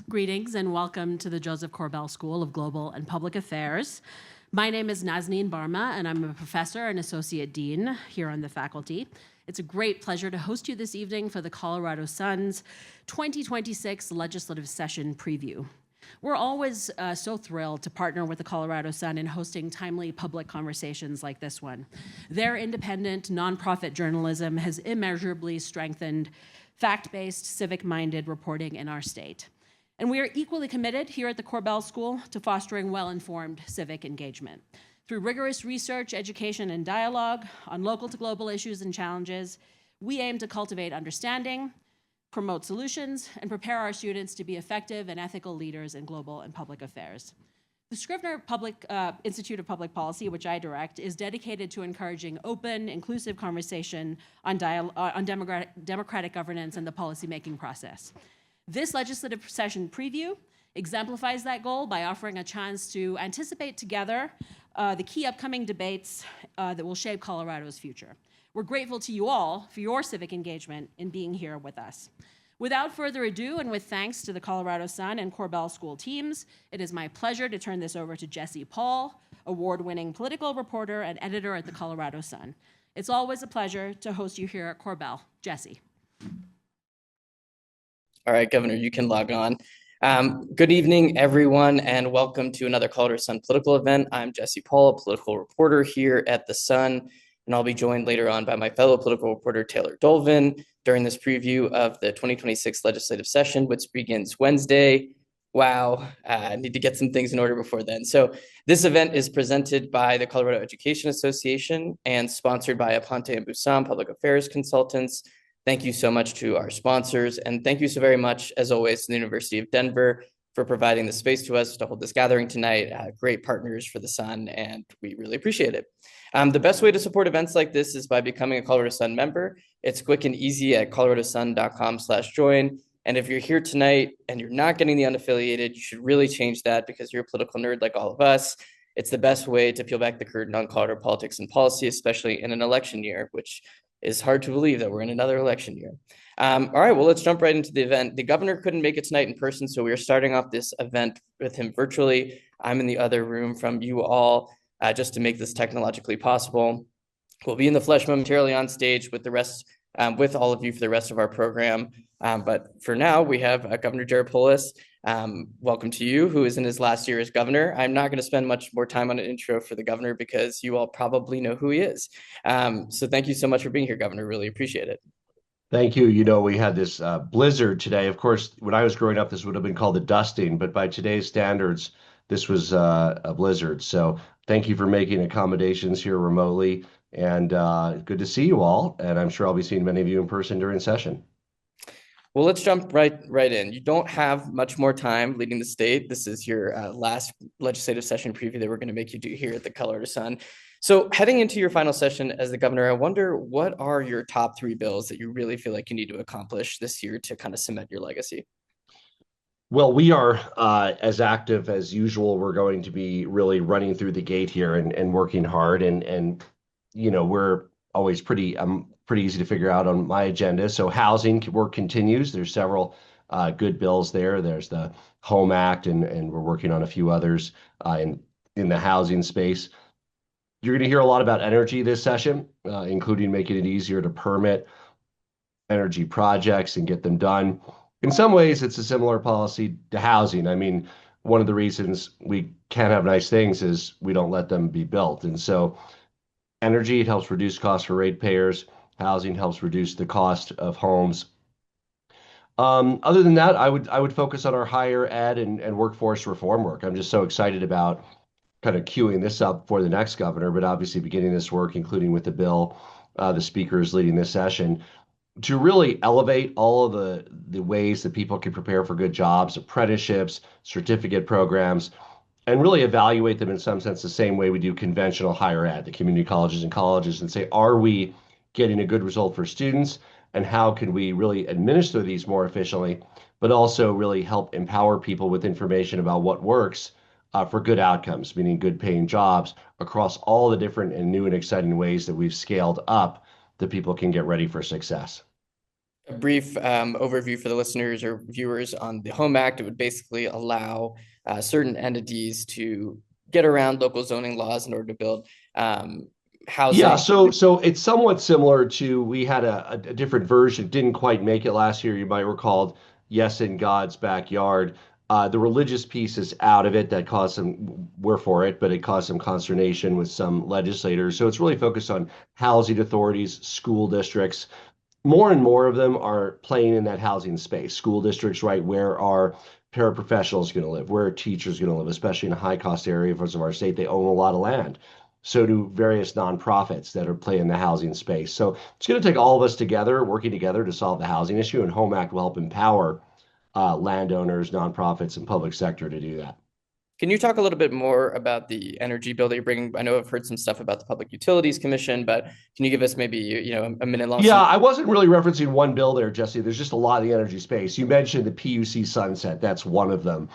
Greetings and welcome to the Joseph Corbell School of Global and Public Affairs. My name is Nazneen Barma, and I'm a professor and associate dean here on the faculty. It's a great pleasure to host you this evening for the Colorado Sun's 2026 legislative session preview. We're always so thrilled to partner with the Colorado Sun in hosting timely public conversations like this one. Their independent, nonprofit journalism has immeasurably strengthened fact-based, civic-minded reporting in our state. And we are equally committed here at the Corbell School to fostering well-informed civic engagement. Through rigorous research, education, and dialogue on local to global issues and challenges, we aim to cultivate understanding, promote solutions, and prepare our students to be effective and ethical leaders in global and public affairs. The Scrivener Institute of Public Policy, which I direct, is dedicated to encouraging open, inclusive conversation on democratic governance and the policymaking process. This legislative session preview exemplifies that goal by offering a chance to anticipate together the key upcoming debates that will shape Colorado's future. We're grateful to you all for your civic engagement in being here with us. Without further ado, and with thanks to the Colorado Sun and Corbell School teams, it is my pleasure to turn this over to Jesse Paul, award-winning political reporter and editor at the Colorado Sun. It's always a pleasure to host you here at Corbell. Jesse. All right, Governor, you can log on. Good evening, everyone, and welcome to another Colorado Sun political event. I'm Jesse Paul, a political reporter here at the Sun, and I'll be joined later on by my fellow political reporter, Taylor Dolvin, during this preview of the 2026 legislative session, which begins Wednesday. Wow, I need to get some things in order before then. So this event is presented by the Colorado Education Association and sponsored by Aponte and Bussam Public Affairs Consultants. Thank you so much to our sponsors, and thank you so very much, as always, to the University of Denver for providing the space to us to hold this gathering tonight. Great partners for the Sun, and we really appreciate it. The best way to support events like this is by becoming a Colorado Sun member. It's quick and easy at coloradosun.com/join. And if you're here tonight and you're not getting the unaffiliated, you should really change that because you're a political nerd like all of us. It's the best way to peel back the curtain on Colorado politics and policy, especially in an election year, which is hard to believe that we're in another election year. All right, well, let's jump right into the event. The governor couldn't make it tonight in person, so we are starting off this event with him virtually. I'm in the other room from you all just to make this technologically possible. We'll be in the flesh momentarily on stage with the rest, with all of you for the rest of our program. But for now, we have Governor Jared Polis. Welcome to you, who is in his last year as governor. I'm not going to spend much more time on an intro for the governor because you all probably know who he is. So thank you so much for being here, Governor. Really appreciate it. Thank you. You know, we had this blizzard today. Of course, when I was growing up, this would have been called a dusting, but by today's standards, this was a blizzard. So thank you for making accommodations here remotely, and good to see you all. And I'm sure I'll be seeing many of you in person during session. Well, let's jump right in. You don't have much more time leading the state. This is your last legislative session preview that we're going to make you do here at the Colorado Sun. So heading into your final session as the governor, I wonder what are your top 3 bills that you really feel like you need to accomplish this year to kind of cement your legacy? Well, we are as active as usual. We're going to be really running through the gate here and working hard. And you know, we're always pretty easy to figure out on my agenda. So housing work continues. There's several good bills there. There's the Home Act, and we're working on a few others in the housing space. You're going to hear a lot about energy this session, including making it easier to permit energy projects and get them done. In some ways, it's a similar policy to housing. I mean, one of the reasons we can't have nice things is we don't let them be built. And so energy, it helps reduce costs for ratepayers. Housing helps reduce the cost of homes. Other than that, I would focus on our higher ed and workforce reform work. I'm just so excited about kind of queuing this up for the next governor, but obviously beginning this work, including with the bill, the speaker is leading this session, to really elevate all of the ways that people can prepare for good jobs, apprenticeships, certificate programs, and really evaluate them in some sense the same way we do conventional higher ed, the community colleges and colleges, and say, are we getting a good result for students, and how can we really administer these more efficiently, but also really help empower people with information about what works for good outcomes, meaning good paying jobs across all the different and new and exciting ways that we've scaled up that people can get ready for success. A brief overview for the listeners or viewers on the Home Act. It would basically allow certain entities to get around local zoning laws in order to build housing. Yeah, so it's somewhat similar to we had a different version. Didn't quite make it last year. You might recall, Yes in God's Backyard. The religious piece is out of it. That caused some, we're for it, but it caused some consternation with some legislators. So it's really focused on housing authorities, school districts. More and more of them are playing in that housing space. School districts, right? Where are paraprofessionals going to live? Where are teachers going to live? Especially in a high cost area of our state, they own a lot of land. So do various nonprofits that are playing the housing space. So it's going to take all of us together, working together to solve the housing issue, and Home Act will help empower landowners, nonprofits, and public sector to do that. Can you talk a little bit more about the energy bill that you're bringing? I know I've heard some stuff about the Public Utilities Commission, but can you give us maybe, a minute long? Yeah, I wasn't really referencing one bill there, Jesse. There's just a lot of the energy space. You mentioned the PUC sunset. That's one of them.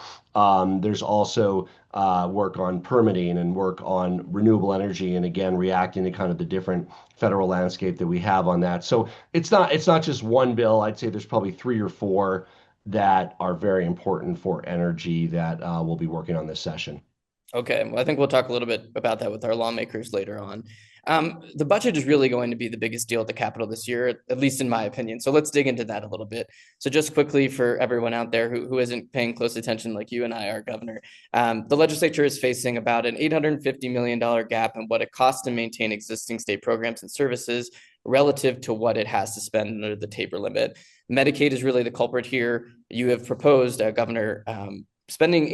There's also work on permitting and work on renewable energy, and again, reacting to kind of the different federal landscape that we have on that. So it's not just one bill. I'd say there's probably 3 or 4 that are very important for energy that we'll be working on this session. Okay, well, I think we'll talk a little bit about that with our lawmakers later on. The budget is really going to be the biggest deal at the Capitol this year, at least in my opinion. So let's dig into that a little bit. So just quickly for everyone out there who isn't paying close attention like you and I are, Governor, the legislature is facing about an $850 million gap in what it costs to maintain existing state programs and services relative to what it has to spend under the Tabor limit. Medicaid is really the culprit here. You have proposed, Governor, spending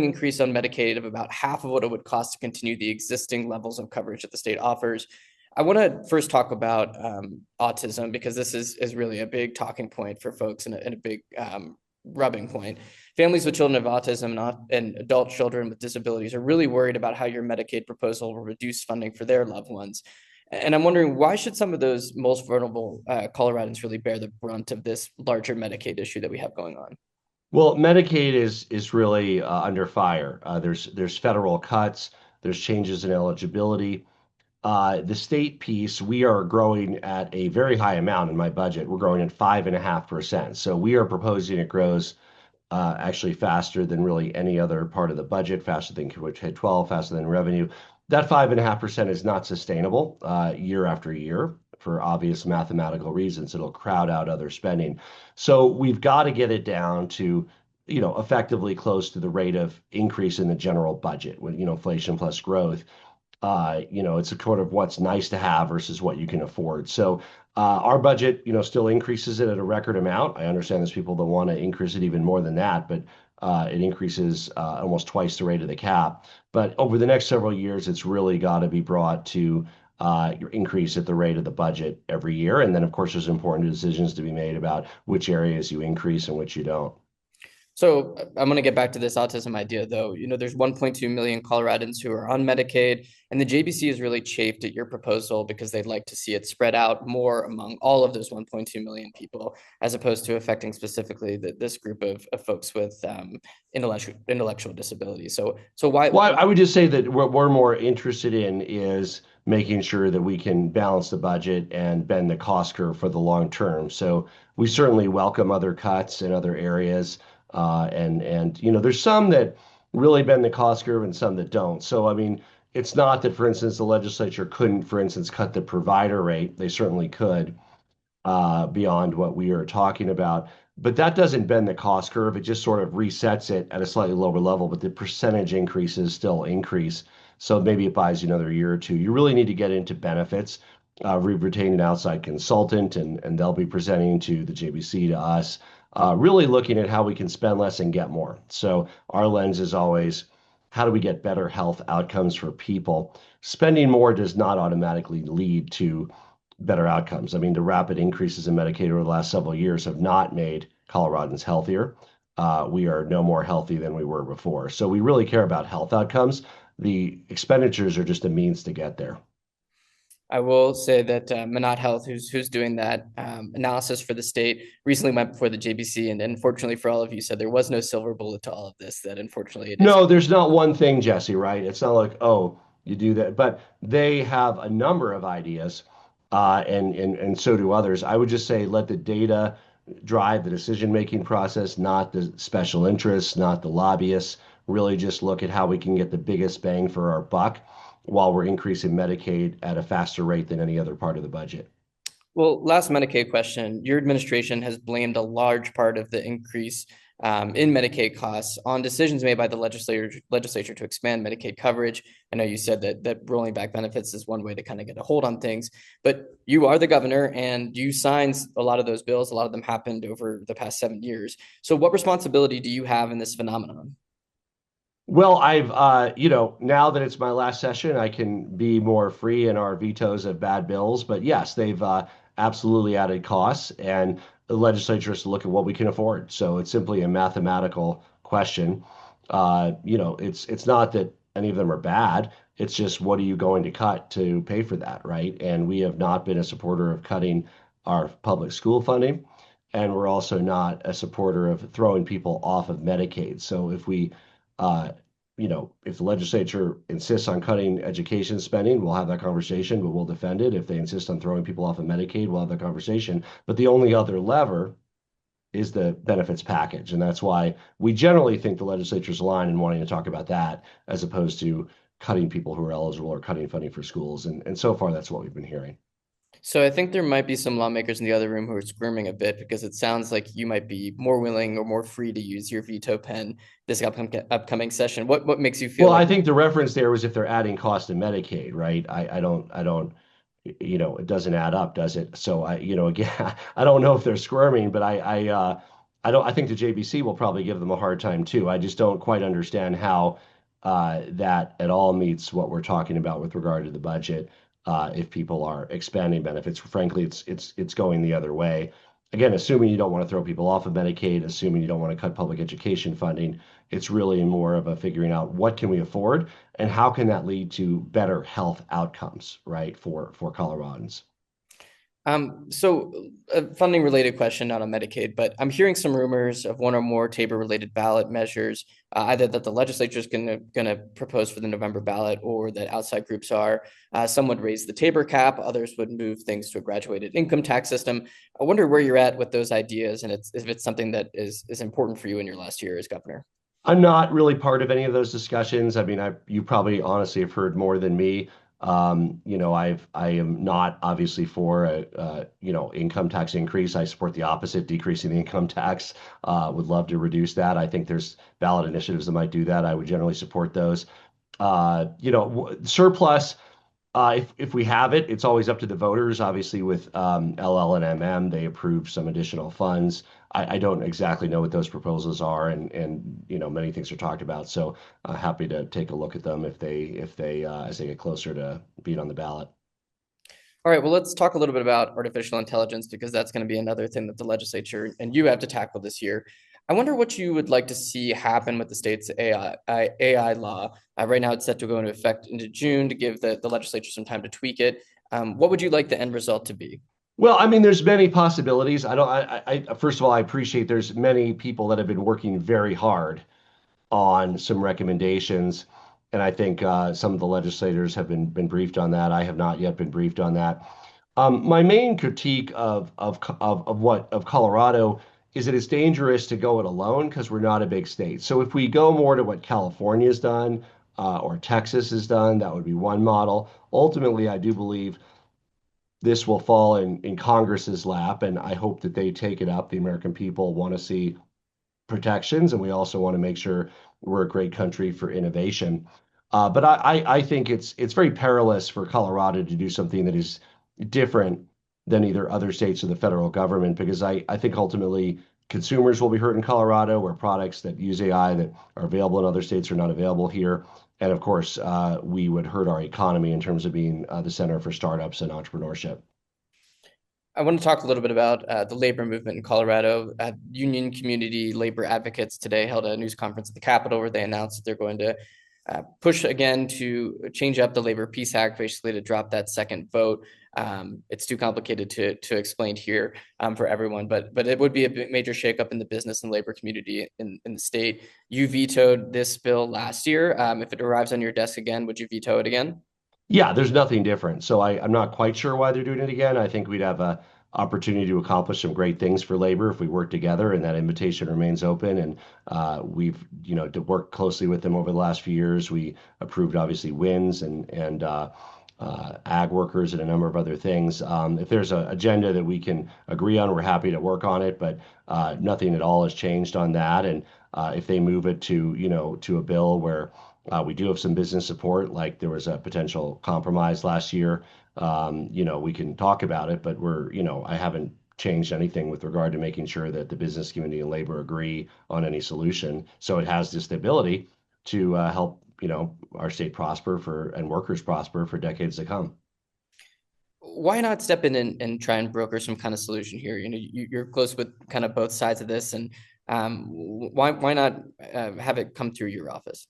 increase on Medicaid of about half of what it would cost to continue the existing levels of coverage that the state offers. I want to first talk about autism, because this is really a big talking point for folks and a big rubbing point. Families with children of autism and adult children with disabilities are really worried about how your Medicaid proposal will reduce funding for their loved ones. And I'm wondering, why should some of those most vulnerable Coloradans really bear the brunt of this larger Medicaid issue that we have going on? Well, Medicaid is really under fire. There's federal cuts, there's changes in eligibility. The state piece, we are growing at a very high amount in my budget. We're growing at 5.5%. So we are proposing it grows actually faster than really any other part of the budget, faster than K-12, faster than revenue. That 5.5% is not sustainable year after year for obvious mathematical reasons. It'll crowd out other spending. So we've got to get it down to, effectively close to the rate of increase in the general budget with, inflation plus growth. It's a kind of what's nice to have versus what you can afford. So our budget, still increases it at a record amount. I understand there's people that want to increase it even more than that, but it increases almost twice the rate of the cap. But over the next several years, it's really got to be brought to your increase at the rate of the budget every year. And then, of course, there's important decisions to be made about which areas you increase and which you don't. So I'm going to get back to this autism idea, though. There's 1.2 million Coloradans who are on Medicaid, and the JBC is really chafed at your proposal because they'd like to see it spread out more among all of those 1.2 million people, as opposed to affecting specifically this group of folks with intellectual disabilities. So why? Well, I would just say that what we're more interested in is making sure that we can balance the budget and bend the cost curve for the long term. So we certainly welcome other cuts in other areas. And there's some that really bend the cost curve and some that don't. So, I mean, it's not that, for instance, the legislature couldn't, for instance, cut the provider rate. They certainly could beyond what we are talking about. But that doesn't bend the cost curve. It just sort of resets it at a slightly lower level, but the percentage increases still increase. So maybe it buys you another year or two. You really need to get into benefits. We've retained an outside consultant, and they'll be presenting to the JBC, to us, really looking at how we can spend less and get more. So our lens is always, how do we get better health outcomes for people? Spending more does not automatically lead to better outcomes. I mean, the rapid increases in Medicaid over the last several years have not made Coloradans healthier. We are no more healthy than we were before. So we really care about health outcomes. The expenditures are just a means to get there. I will say that Manat Health, who's doing that analysis for the state, recently went before the JBC, and unfortunately for all of you, said there was no silver bullet to all of this. That unfortunately it is. No, there's not one thing, Jesse, right? It's not like, oh, you do that, but they have a number of ideas. and so do others. I would just say let the data drive the decision-making process, not the special interests, not the lobbyists. Really just look at how we can get the biggest bang for our buck while we're increasing Medicaid at a faster rate than any other part of the budget. Well, last Medicaid question. Your administration has blamed a large part of the increase in Medicaid costs on decisions made by the legislature to expand Medicaid coverage. I know you said that rolling back benefits is one way to kind of get a hold on things, but you are the governor and you signed a lot of those bills. A lot of them happened over the past 7 years. So what responsibility do you have in this phenomenon? Well, now that it's my last session, I can be more free in our vetoes of bad bills. But yes, they've absolutely added costs, and the legislature has to look at what we can afford. So it's simply a mathematical question. It's not that any of them are bad. It's just what are you going to cut to pay for that, right? And we have not been a supporter of cutting our public school funding, and we're also not a supporter of throwing people off of Medicaid. So uh, if the legislature insists on cutting education spending, we'll have that conversation, but we'll defend it. If they insist on throwing people off of Medicaid, we'll have that conversation. But the only other lever is the benefits package. And that's why we generally think the legislature's aligned in wanting to talk about that as opposed to cutting people who are eligible or cutting funding for schools. And so far, that's what we've been hearing. So I think there might be some lawmakers in the other room who are squirming a bit because it sounds like you might be more willing or more free to use your veto pen this upcoming session. What makes you feel Well, I like? think the reference there was if they're adding cost to Medicaid, right? It doesn't add up, does it? So again, I don't know if they're squirming, but I think the JBC will probably give them a hard time too. I just don't quite understand how that at all meets what we're talking about with regard to the budget. If people are expanding benefits, frankly, it's going the other way. Again, assuming you don't want to throw people off of Medicaid, assuming you don't want to cut public education funding, it's really more of a figuring out what can we afford and how can that lead to better health outcomes, right, for Coloradans. So a funding related question, not on Medicaid, but I'm hearing some rumors of one or more Tabor related ballot measures, either that the legislature is going to propose for the November ballot or that outside groups are. Some would raise the Tabor cap, others would move things to a graduated income tax system. I wonder where you're at with those ideas and if it's something that is important for you in your last year as governor. I'm not really part of any of those discussions. I mean, you probably honestly have heard more than me. I am not obviously for income tax increase. I support the opposite, decreasing the income tax. Would love to reduce that. I think there's ballot initiatives that might do that. I would generally support those. Surplus. If we have it, it's always up to the voters. Obviously, with LL and MM, they approved some additional funds. I don't exactly know what those proposals are, and many things are talked about. So happy to take a look at them if they as they get closer to being on the ballot. All right, well, let's talk a little bit about artificial intelligence because that's going to be another thing that the legislature and you have to tackle this year. I wonder what you would like to see happen with the state's AI law. Right now, it's set to go into effect into June to give the legislature some time to tweak it. What would you like the end result to be? Well, I mean, there's many possibilities. I don't. First of all, I appreciate there's many people that have been working very hard on some recommendations. And I think some of the legislators have been briefed on that. I have not yet been briefed on that. My main critique of Colorado is that it's dangerous to go it alone because we're not a big state. So if we go more to what California has done or Texas has done, that would be one model. Ultimately, I do believe this will fall in Congress's lap, and I hope that they take it up. The American people want to see protections, and we also want to make sure we're a great country for innovation. But I think it's very perilous for Colorado to do something that is different than either other states or the federal government, because I think ultimately consumers will be hurt in Colorado where products that use AI that are available in other states are not available here. And of course, we would hurt our economy in terms of being the center for startups and entrepreneurship. I want to talk a little bit about the labor movement in Colorado. Union community labor advocates today held a news conference at the Capitol where they announced that they're going to push again to change up the Labor Peace Act, basically to drop that second vote. It's too complicated to explain here for everyone, but it would be a major shakeup in the business and labor community in the state. You vetoed this bill last year. If it arrives on your desk again, would you veto it again? Yeah, there's nothing different. So I'm not quite sure why they're doing it again. I think we'd have a opportunity to accomplish some great things for labor if we work together, and that invitation remains open. And we've, to work closely with them over the last few years. We approved obviously wins and ag workers and a number of other things. If there's an agenda that we can agree on, we're happy to work on it, but nothing at all has changed on that. And if they move it to, to a bill where we do have some business support, like there was a potential compromise last year. We can talk about it, but I haven't changed anything with regard to making sure that the business community and labor agree on any solution. So it has this ability to help, our state prosper and workers prosper for decades to come. Why not step in and try and broker some kind of solution here? You're close with kind of both sides of this, and why not have it come through your office?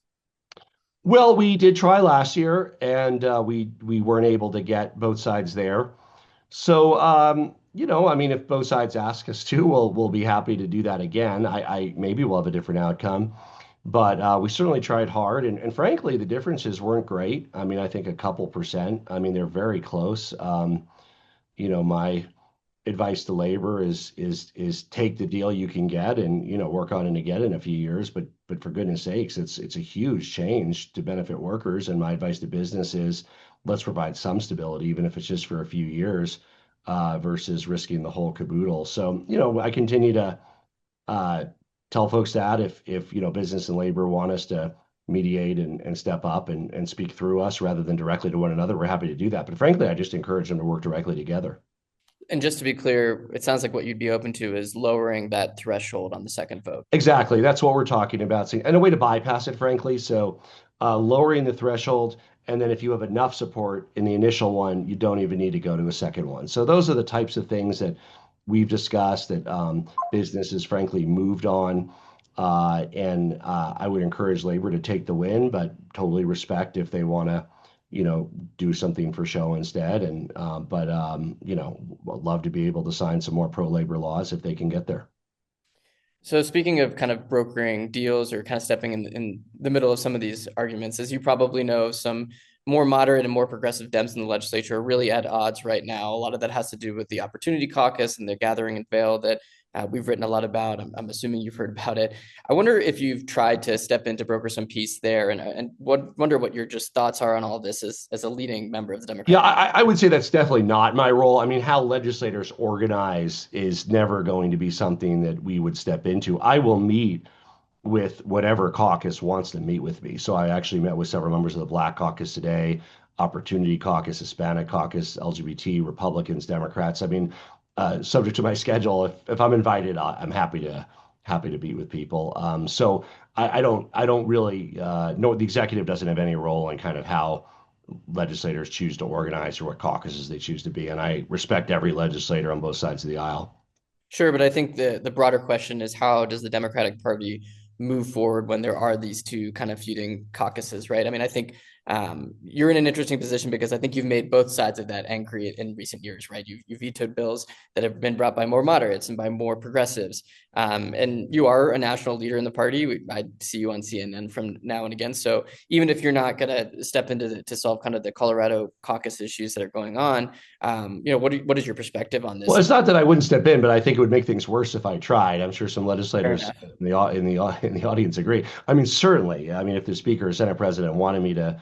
Well, we did try last year, and we weren't able to get both sides there. So, I mean, if both sides ask us to, we'll be happy to do that again. I maybe we'll have a different outcome, but we certainly tried hard, and frankly, the differences weren't great. I mean, I think a couple percent. I mean, they're very close. My advice to labor is take the deal you can get and work on it again in a few years. But for goodness sakes, it's a huge change to benefit workers. And my advice to business is let's provide some stability, even if it's just for a few years, versus risking the whole caboodle. So I continue to tell folks that if business and labor want us to mediate and step up and speak through us rather than directly to one another, we're happy to do that. But frankly, I just encourage them to work directly together. And just to be clear, it sounds like what you'd be open to is lowering that threshold on the second vote. Exactly. That's what we're talking about. And a way to bypass it, frankly. So lowering the threshold. And then if you have enough support in the initial one, you don't even need to go to a second one. So those are the types of things that we've discussed that businesses, frankly, moved on. And I would encourage labor to take the win, but totally respect if they want to do something for show instead. And would love to be able to sign some more pro-labor laws if they can get there. So speaking of kind of brokering deals or kind of stepping in the middle of some of these arguments, as you probably know, some more moderate and more progressive Dems in the legislature are really at odds right now. A lot of that has to do with the Opportunity Caucus and the gathering and veil that we've written a lot about. I'm assuming you've heard about it. I wonder if you've tried to step in to broker some peace there, and wonder what your just thoughts are on all this as a leading member of the Democratic. Yeah, I would say that's definitely not my role. I mean, how legislators organize is never going to be something that we would step into. I will meet with whatever caucus wants to meet with me. So I actually met with several members of the Black Caucus today, Opportunity Caucus, Hispanic Caucus, LGBT, Republicans, Democrats. I mean, subject to my schedule, if I'm invited, I'm happy to meet with people. So I don't really know. The executive doesn't have any role in kind of how legislators choose to organize or what caucuses they choose to be. And I respect every legislator on both sides of the aisle. Sure, but I think the broader question is how does the Democratic Party move forward when there are these two kind of feuding caucuses, right? I mean, I think you're in an interesting position because I think you've made both sides of that angry in recent years, right? You've vetoed bills that have been brought by more moderates and by more progressives. And you are a national leader in the party. I see you on CNN from now and again. So even if you're not going to step into to solve kind of the Colorado caucus issues that are going on, what is your perspective on this? Well, it's not that I wouldn't step in, but I think it would make things worse if I tried. I'm sure some legislators in the audience agree. I mean, certainly. I mean, if the Speaker or Senate President wanted me to,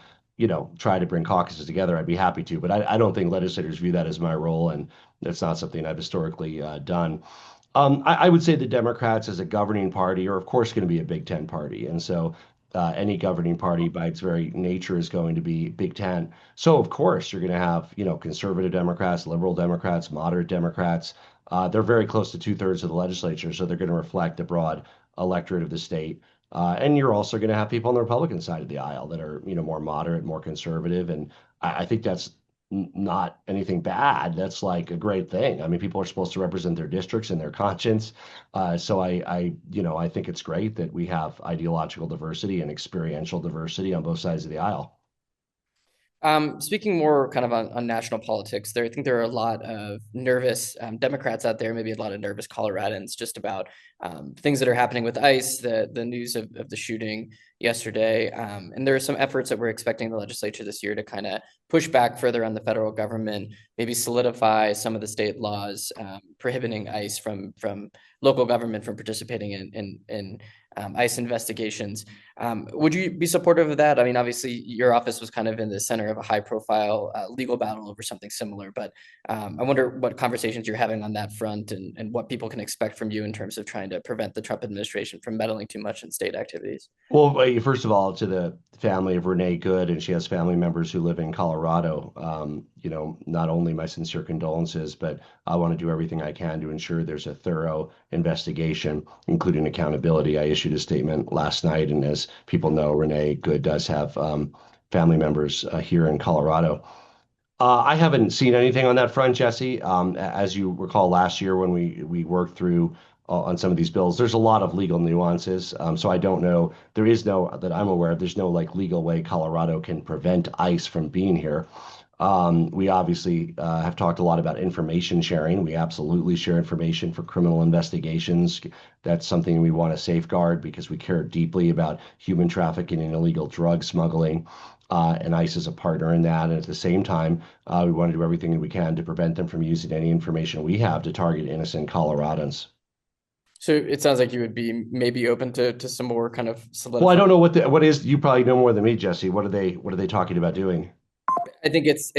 try to bring caucuses together, I'd be happy to. But I don't think legislators view that as my role, and that's not something I've historically done. I would say the Democrats as a governing party are, of course, going to be a Big Ten party. And so any governing party by its very nature is going to be Big Ten. So, of course, you're going to have, conservative Democrats, liberal Democrats, moderate Democrats. They're very close to 2/3 of the legislature, so they're going to reflect the broad electorate of the state. And you're also going to have people on the Republican side of the aisle that are, more moderate, more conservative. And I think that's not anything bad. That's like a great thing. I mean, people are supposed to represent their districts and their conscience. So I think it's great that we have ideological diversity and experiential diversity on both sides of the aisle. Speaking more kind of on national politics, I think there are a lot of nervous Democrats out there, maybe a lot of nervous Coloradans, just about things that are happening with ICE, the news of the shooting yesterday. And there are some efforts that we're expecting the legislature this year to kind of push back further on the federal government, maybe solidify some of the state laws prohibiting ICE from local government from participating in ICE investigations. Would you be supportive of that? I mean, obviously, your office was kind of in the center of a high-profile legal battle over something similar, but I wonder what conversations you're having on that front and what people can expect from you in terms of trying to prevent the Trump administration from meddling too much in state activities. Well, first of all, to the family of Renee Good, and she has family members who live in Colorado. Not only my sincere condolences, but I want to do everything I can to ensure there's a thorough investigation, including accountability. I issued a statement last night, and as people know, Renee Good does have family members here in Colorado. I haven't seen anything on that front, Jesse. As you recall, last year when we worked through on some of these bills, there's a lot of legal nuances. So I don't know. There is no that I'm aware of. There's no like legal way Colorado can prevent ICE from being here. We obviously have talked a lot about information sharing. We absolutely share information for criminal investigations. That's something we want to safeguard because we care deeply about human trafficking and illegal drug smuggling. And ICE is a partner in that. And at the same time, we want to do everything that we can to prevent them from using any information we have to target innocent Coloradans. So it sounds like you would be maybe open to some more kind of Well, I don't know what is. You probably know more than me, Jesse. What are they talking about doing? I think it's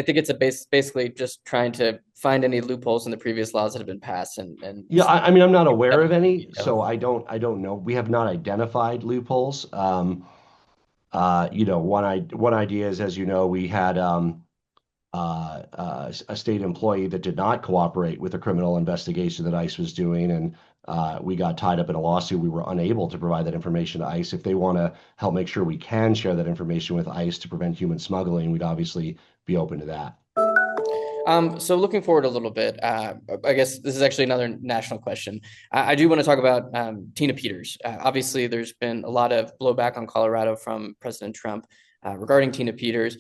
basically just trying to find any loopholes in the previous laws that have been passed and Yeah, I mean, I'm not aware of any, so I don't know. We have not identified loopholes. One idea is, as you know, we had a state employee that did not cooperate with a criminal investigation that ICE was doing, and we got tied up in a lawsuit. We were unable to provide that information to ICE. If they want to help make sure we can share that information with ICE to prevent human smuggling, we'd obviously be open to that. So looking forward a little bit, I guess this is actually another national question. I do want to talk about Tina Peters. Obviously, there's been a lot of blowback on Colorado from President Trump regarding Tina Peters.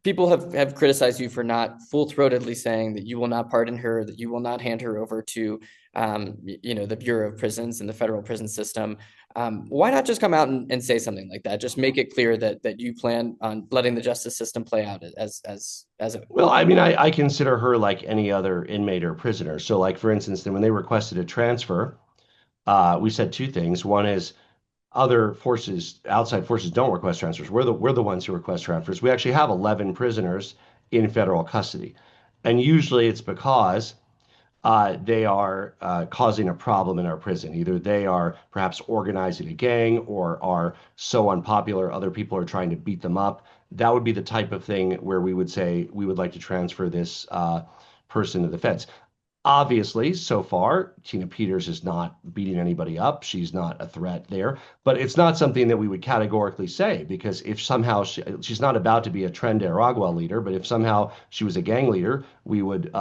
People have criticized you for not full-throatedly saying that you will not pardon her, that you will not hand her over to, the Bureau of Prisons and the federal prison system. Why not just come out and say something like that? Just make it clear that you plan on letting the justice system play out as a. Well, I mean, I consider her like any other inmate or prisoner. So, like for instance, when they requested a transfer, we said two things. One is other forces, outside forces, don't request transfers. We're the ones who request transfers. We actually have 11 prisoners in federal custody, and usually it's because they are causing a problem in our prison. Either they are perhaps organizing a gang or are so unpopular, other people are trying to beat them up. That would be the type of thing where we would say we would like to transfer this person to the feds. Obviously, so far, Tina Peters is not beating anybody up. She's not a threat there, but it's not something that we would categorically say, because if somehow she's not about to be a Tren de Aragua leader, but if somehow she was a gang leader, we would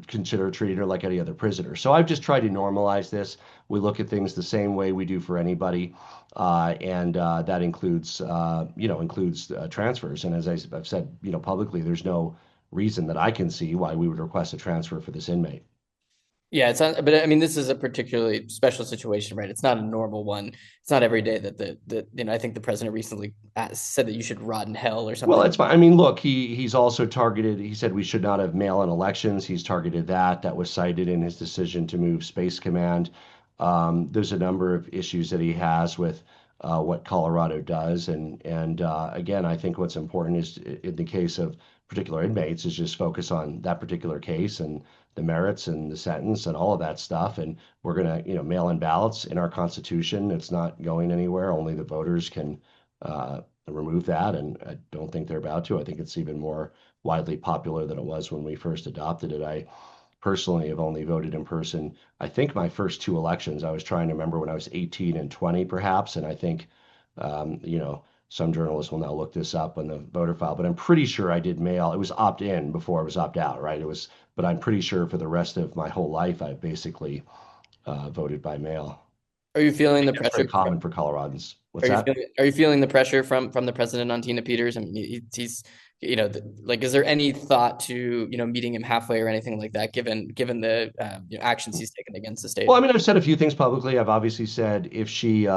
consider treating her like any other prisoner. So I've just tried to normalize this. We look at things the same way we do for anybody, and that includes, transfers. And as I've said, publicly, there's no reason that I can see why we would request a transfer for this inmate. Yeah, it's not, but I mean, this is a particularly special situation, right? It's not a normal one. It's not every day that I think the president recently said that you should rot in hell or something. Well, it's fine. I mean, look, he's also targeted. He said we should not have mail-in elections. He's targeted that. That was cited in his decision to move Space Command. There's a number of issues that he has with what Colorado does, and again, I think what's important is in the case of particular inmates is just focus on that particular case and the merits and the sentence and all of that stuff. And we're going to, mail in ballots in our Constitution. It's not going anywhere. Only the voters can remove that. And I don't think they're about to. I think it's even more widely popular than it was when we first adopted it. I personally have only voted in person. I think my first two elections, I was trying to remember when I was 18 and 20, perhaps. And I think, some journalists will now look this up on the voter file, but I'm pretty sure I did mail. It was opt-in before it was opt-out, right? But I'm pretty sure for the rest of my whole life, I basically voted by mail. Are you feeling the It's pressure? very common for Coloradans. What's that? Are you feeling the pressure from the president on Tina Peters? I mean, he's like, is there any thought to, meeting him halfway or anything like that, given the actions he's taken against the state? Well, I mean, I've said a few things publicly. I've obviously said if she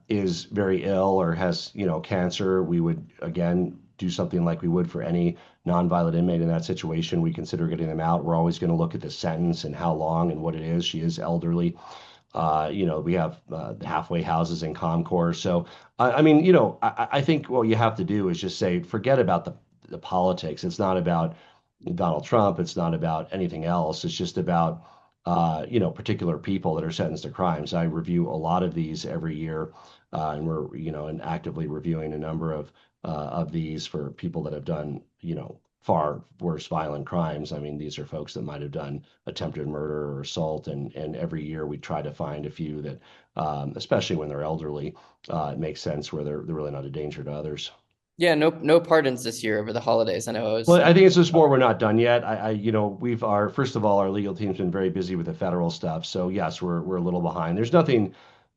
is very ill or has, cancer, we would again do something like we would for any nonviolent inmate in that situation. We consider getting them out. We're always going to look at the sentence and how long and what it is. She is elderly. We have halfway houses in Comcore. So, I mean, I think what you have to do is just say, forget about the politics. It's not about Donald Trump. It's not about anything else. It's just about, particular people that are sentenced to crimes. I review a lot of these every year, and we're, and actively reviewing a number of these for people that have done, far worse violent crimes. I mean, these are folks that might have done attempted murder or assault, and every year we try to find a few that, especially when they're elderly, it makes sense where they're really not a danger to others. Yeah, no pardons this year over the holidays. I know I was. Well, I think it's just more we're not done yet. We've first of all, our legal team's been very busy with the federal stuff. So yes, we're a little behind. There's nothing,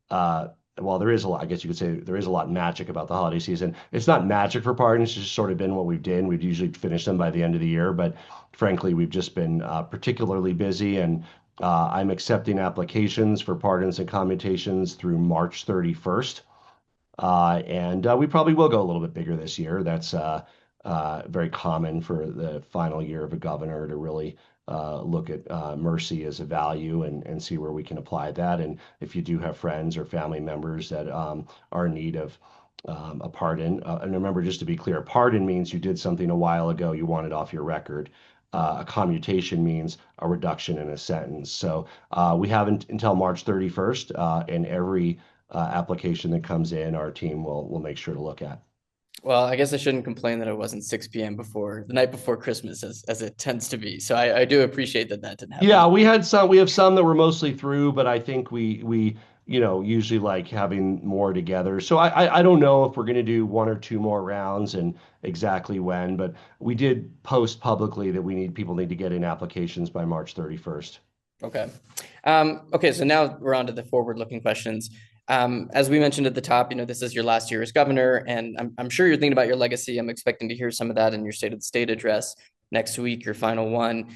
well, there is a lot, I guess you could say there is a lot magic about the holiday season. It's not magic for pardons, it's just sort of been what we've done. We've usually finished them by the end of the year, but frankly, we've just been particularly busy, and I'm accepting applications for pardons and commutations through March 31st. And we probably will go a little bit bigger this year. That's very common for the final year of a governor to really look at mercy as a value, and see where we can apply that. And if you do have friends or family members that are in need of a pardon, and remember, just to be clear, a pardon means you did something a while ago, you want it off your record. A commutation means a reduction in a sentence. So we have until March 31st, and every application that comes in, our team will make sure to look at. Well, I guess I shouldn't complain that it wasn't 6 p.m. before the night before Christmas, as it tends to be. So I do appreciate that didn't happen. Yeah, we have some that were mostly through, but I think we usually like having more together. So I don't know if we're going to do one or two more rounds and exactly when, but we did post publicly that people need to get in applications by March 31st. Okay. Okay, so now we're on to the forward-looking questions. As we mentioned at the top, this is your last year as governor, and I'm sure you're thinking about your legacy. I'm expecting to hear some of that in your State of the State address next week, your final one.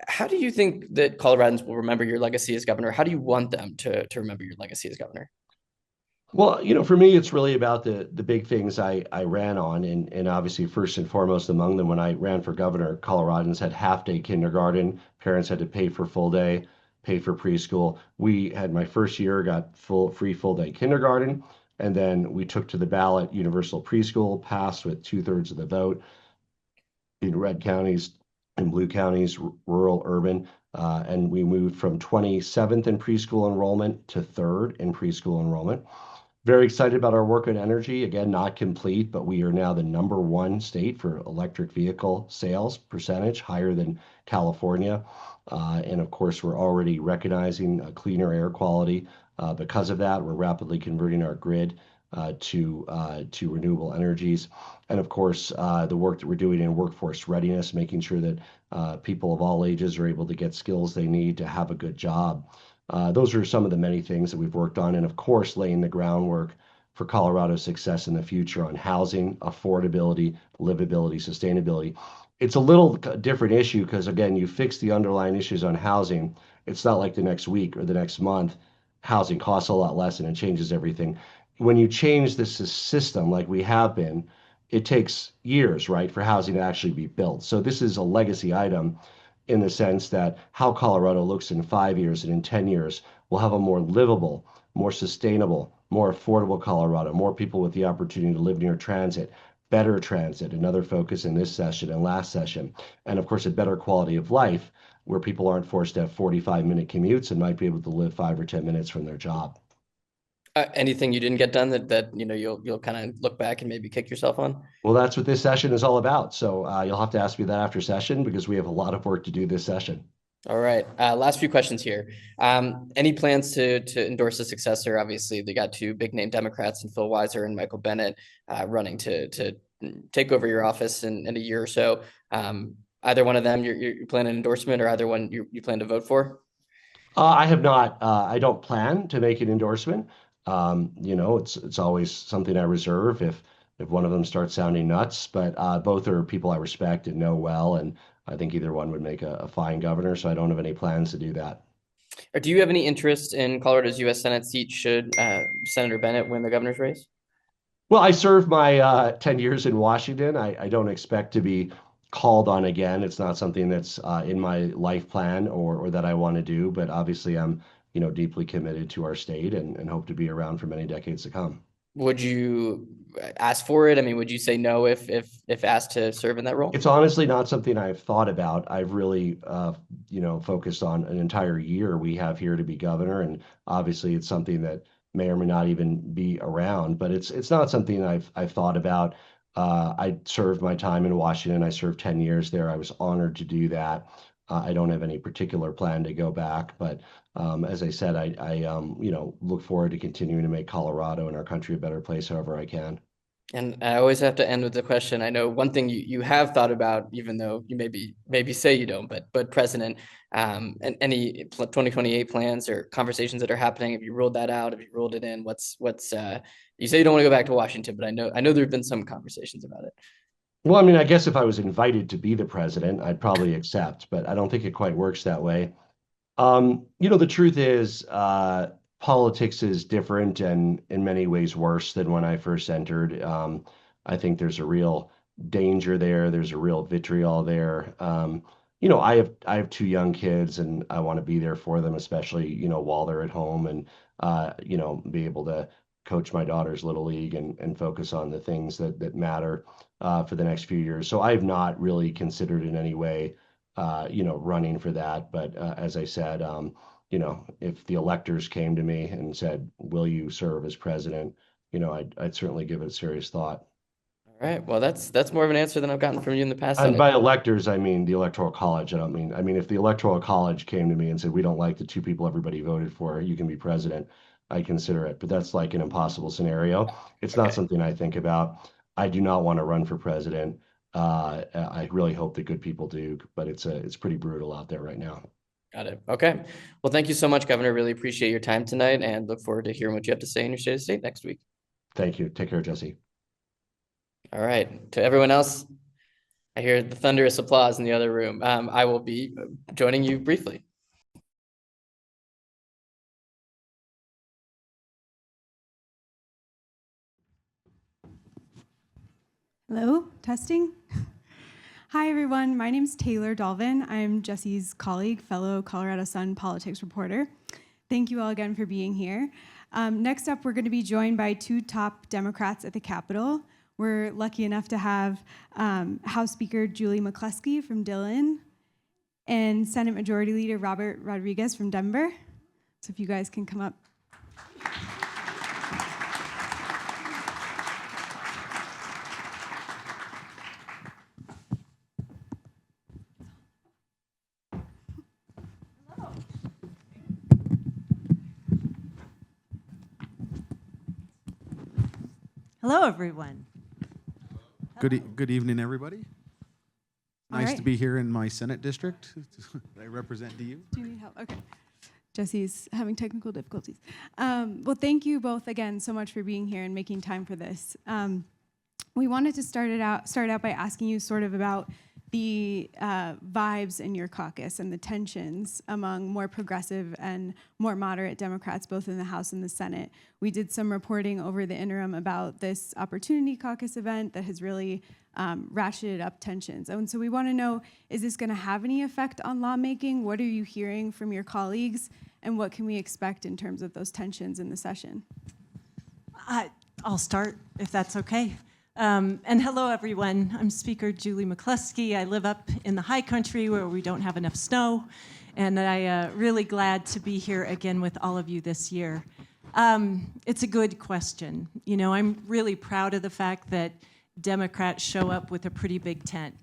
How do you think that Coloradans will remember your legacy as governor? How do you want them to remember your legacy as governor? Well, for me, it's really about the big things I ran on, and obviously first and foremost among them, when I ran for governor, Coloradans had half-day kindergarten. Parents had to pay for full day, pay for preschool. We had my first year, got free full day kindergarten, and then we took to the ballot universal preschool, passed with 2/3 of the vote in red counties, in blue counties, rural, urban. And we moved from 27th in preschool enrollment to 3rd in preschool enrollment. Very excited about our work on energy. Again, not complete, but we are now the #1 state for electric vehicle sales percentage, higher than California. And of course, we're already recognizing cleaner air quality. Because of that, we're rapidly converting our grid to renewable energies. And of course, the work that we're doing in workforce readiness, making sure that people of all ages are able to get skills they need to have a good job. Those are some of the many things that we've worked on. And of course, laying the groundwork for Colorado's success in the future on housing, affordability, livability, sustainability. It's a little different issue because, again, you fix the underlying issues on housing. It's not like the next week or the next month, housing costs a lot less and it changes everything. When you change this system like we have been, it takes years, right, for housing to actually be built. So this is a legacy item in the sense that how Colorado looks in 5 years and in 10 years will have a more livable, more sustainable, more affordable Colorado, more people with the opportunity to live near transit, better transit, another focus in this session and last session, and of course a better quality of life where people aren't forced to have 45-minute commutes and might be able to live 5 or 10 minutes from their job. Anything you didn't get done that you'll kind of look back and maybe kick yourself on? Well, that's what this session is all about. So you'll have to ask me that after session because we have a lot of work to do this session. All right. Last few questions here. Any plans to endorse a successor? Obviously, they got two big name Democrats in Phil Weiser and Michael Bennett running to take over your office in a year or so. Either one of them you plan an endorsement, or either one you plan to vote for? I have not. I don't plan to make an endorsement. It's always something I reserve. If if one of them starts sounding nuts. But both are people I respect and know well, and I think either one would make a fine governor. So I don't have any plans to do that. Or do you have any interest in Colorado's U.S. Senate seat should Senator Bennett win the governor's race? Well, I served my 10 years in Washington. I don't expect to be called on again. It's not something that's in my life plan or that I want to do, but obviously I'm, deeply committed to our state and hope to be around for many decades to come. Would you ask for it? I mean, would you say no if asked to serve in that role? It's honestly not something I've thought about. I've really, focused on an entire year we have here to be governor, and obviously it's something that may or may not even be around. But it's not something I've thought about. I served my time in Washington. I served 10 years there. I was honored to do that. I don't have any particular plan to go back, but as I said, I look forward to continuing to make Colorado and our country a better place however I can. And I always have to end with the question. I know one thing you have thought about, even though you maybe say you don't, but President, and any 2028 plans or conversations that are happening, have you ruled that out? Have you ruled it in? What's you say you don't want to go back to Washington, but I know there have been some conversations about it. Well, I mean, I guess if I was invited to be the president, I'd probably accept, but I don't think it quite works that way. The truth is, politics is different and in many ways worse than when I first entered. I think there's a real danger there. There's a real vitriol there. I have two young kids, and I want to be there for them, especially while they're at home, and be able to coach my daughter's little league and focus on the things that matter for the next few years. So I've not really considered in any way running for that. But as I said, if the electors came to me and said, "Will you serve as president?" I'd certainly give it a serious thought. All right. Well, that's more of an answer than I've gotten from you in the past. And by electors, I mean the Electoral College. I mean, if the Electoral College came to me and said, "We don't like the two people everybody voted for, you can be president," I'd consider it. But that's like an impossible scenario. It's not something I think about. I do not want to run for president. I really hope that good people do, but it's pretty brutal out there right now. Got it. Okay. Well, thank you so much, Governor. Really appreciate your time tonight and look forward to hearing what you have to say in your state of state next week. Thank you. Take care, Jesse. All right. To everyone else, I hear the thunderous applause in the other room. I will be joining you briefly. Hello, testing. Hi, everyone. My name's Taylor Dolvin. I'm Jesse's colleague, fellow Colorado Sun politics reporter. Thank you all again for being here. Next up, we're going to be joined by two top Democrats at the Capitol. We're lucky enough to have House Speaker Julie McCluskie from D-Dillon and Senate Majority Leader Robert Rodriguez from Denver. So if you guys can come up. Hello, everyone. Good evening, everybody. Nice to be here in my Senate district. I represent to you. Do you need help? Okay. Jesse's having technical difficulties. Well, thank you both again so much for being here and making time for this. We wanted to start out by asking you sort of about the vibes in your caucus and the tensions among more progressive and more moderate Democrats, both in the House and the Senate. We did some reporting over the interim about this Opportunity Caucus event that has really ratcheted up tensions. And so we want to know, is this going to have any effect on lawmaking? What are you hearing from your colleagues? And what can we expect in terms of those tensions in the session? I'll start, if that's okay. And hello, everyone. I'm Speaker Julie McCluskie. I live up in the high country where we don't have enough snow, and I'm really glad to be here again with all of you this year. It's a good question. You know, I'm really proud of the fact that Democrats show up with a pretty big tent.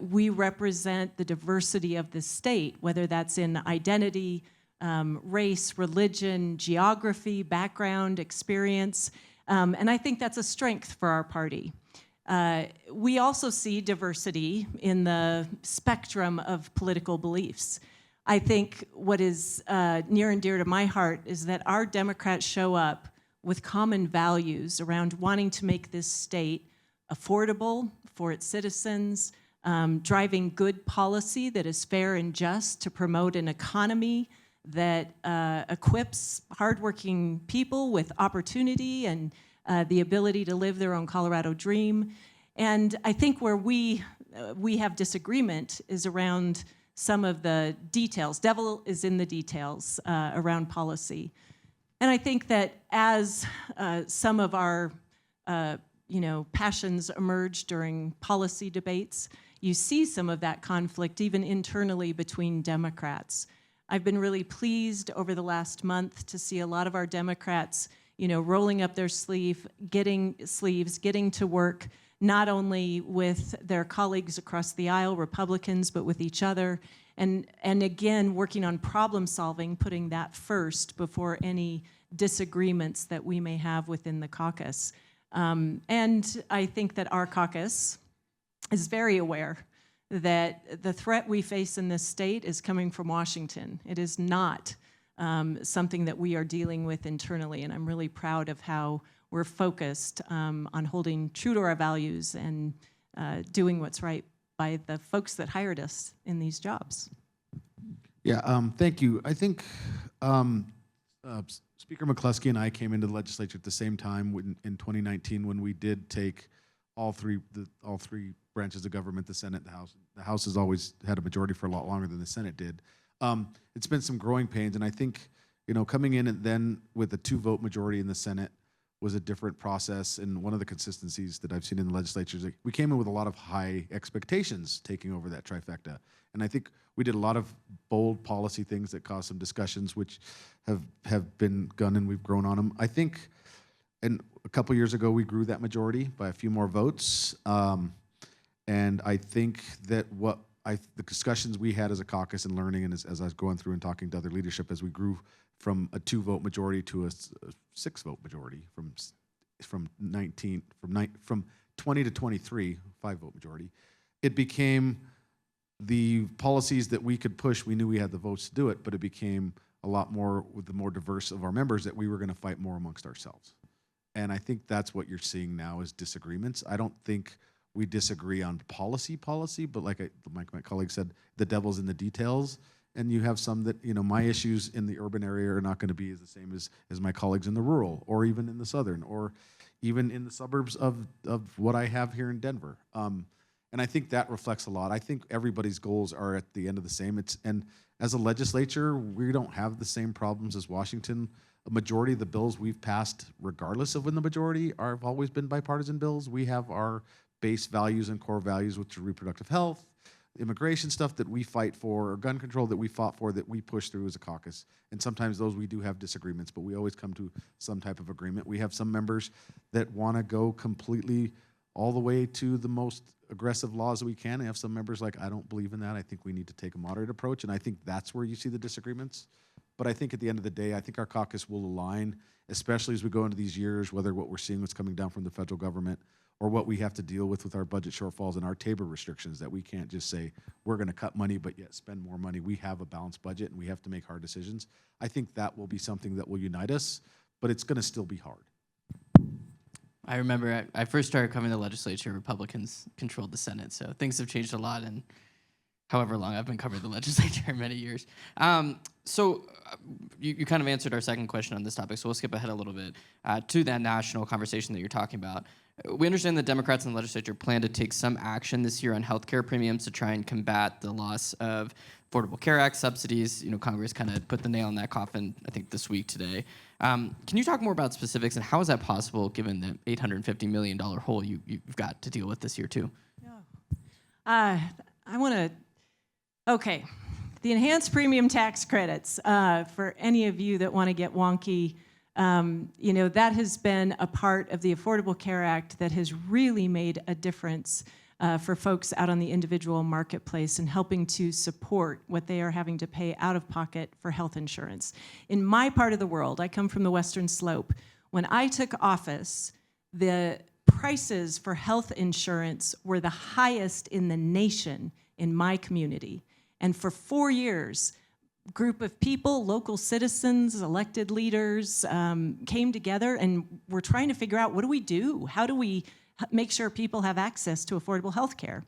We represent the diversity of the state, whether that's in identity, race, religion, geography, background, experience. And I think that's a strength for our party. We also see diversity in the spectrum of political beliefs. I think what is near and dear to my heart is that our Democrats show up with common values around wanting to make this state affordable for its citizens, driving good policy that is fair and just to promote an economy that equips hardworking people with opportunity and the ability to live their own Colorado dream. And I think where we have disagreement is around some of the details. Devil is in the details around policy. And I think that as some of our passions emerge during policy debates, you see some of that conflict even internally between Democrats. I've been really pleased over the last month to see a lot of our Democrats, rolling up their sleeves, getting to work, not only with their colleagues across the aisle, Republicans, but with each other. And again, working on problem solving, putting that first before any disagreements that we may have within the caucus. And I think that our caucus is very aware that the threat we face in this state is coming from Washington. It is not something that we are dealing with internally, and I'm really proud of how we're focused on holding true to our values and doing what's right by the folks that hired us in these jobs. Yeah, thank you. I think Speaker McCluskie and I came into the legislature at the same time in 2019 when we did take all three branches of government, the Senate, the House. The House has always had a majority for a lot longer than the Senate did. It's been some growing pains, and I think coming in and then with a 2-vote majority in the Senate was a different process. And one of the consistencies that I've seen in the legislature is we came in with a lot of high expectations taking over that trifecta. And I think we did a lot of bold policy things that caused some discussions, which have been gone, and we've grown on them. I think, and a couple years ago, we grew that majority by a few more votes. And I think that the discussions we had as a caucus and learning, and as I was going through and talking to other leadership, as we grew from a 2-vote majority to a 6-vote majority, from 20 to 23, 5-vote majority, it became the policies that we could push. We knew we had the votes to do it, but it became a lot more with the more diverse of our members that we were going to fight more amongst ourselves. And I think that's what you're seeing now is disagreements. I don't think we disagree on policy, but like my colleague said, the devil's in the details. And you have some that, my issues in the urban area are not going to be the same as my colleagues in the rural, or even in the southern, or even in the suburbs of what I have here in Denver. And I think that reflects a lot. I think everybody's goals are at the end of the same. And as a legislature, we don't have the same problems as Washington. A majority of the bills we've passed, regardless of when the majority have always been bipartisan bills. We have our base values and core values, which are reproductive health, immigration stuff that we fight for, or gun control that we fought for, that we push through as a caucus. And sometimes those we do have disagreements, but we always come to some type of agreement. We have some members that want to go completely all the way to the most aggressive laws that we can. I have some members like, I don't believe in that. I think we need to take a moderate approach. And I think that's where you see the disagreements. But I think at the end of the day, I think our caucus will align, especially as we go into these years, whether what we're seeing what's coming down from the federal government or what we have to deal with our budget shortfalls and our tabor restrictions, that we can't just say we're going to cut money but yet spend more money. We have a balanced budget and we have to make hard decisions. I think that will be something that will unite us, but it's going to still be hard. I remember I first started coming to the legislature, Republicans controlled the Senate, so things have changed a lot in however long I've been covering the legislature, many years. You kind of answered our second question on this topic, so we'll skip ahead a little bit to that national conversation that you're talking about. We understand that Democrats in the legislature plan to take some action this year on healthcare premiums to try and combat the loss of Affordable Care Act subsidies. Congress kind of put the nail in that coffin, I think, this week today. Can you talk more about specifics and how is that possible given the $850 million hole you've got to deal with this year too? Yeah. Okay. The enhanced premium tax credits, for any of you that want to get wonky, that has been a part of the Affordable Care Act that has really made a difference for folks out on the individual marketplace and helping to support what they are having to pay out of pocket for health insurance. In my part of the world, I come from the Western Slope. When I took office, the prices for health insurance were the highest in the nation in my community. And for 4 years, group of people, local citizens, elected leaders, came together and we're trying to figure out, what do we do? How do we make sure people have access to affordable health care?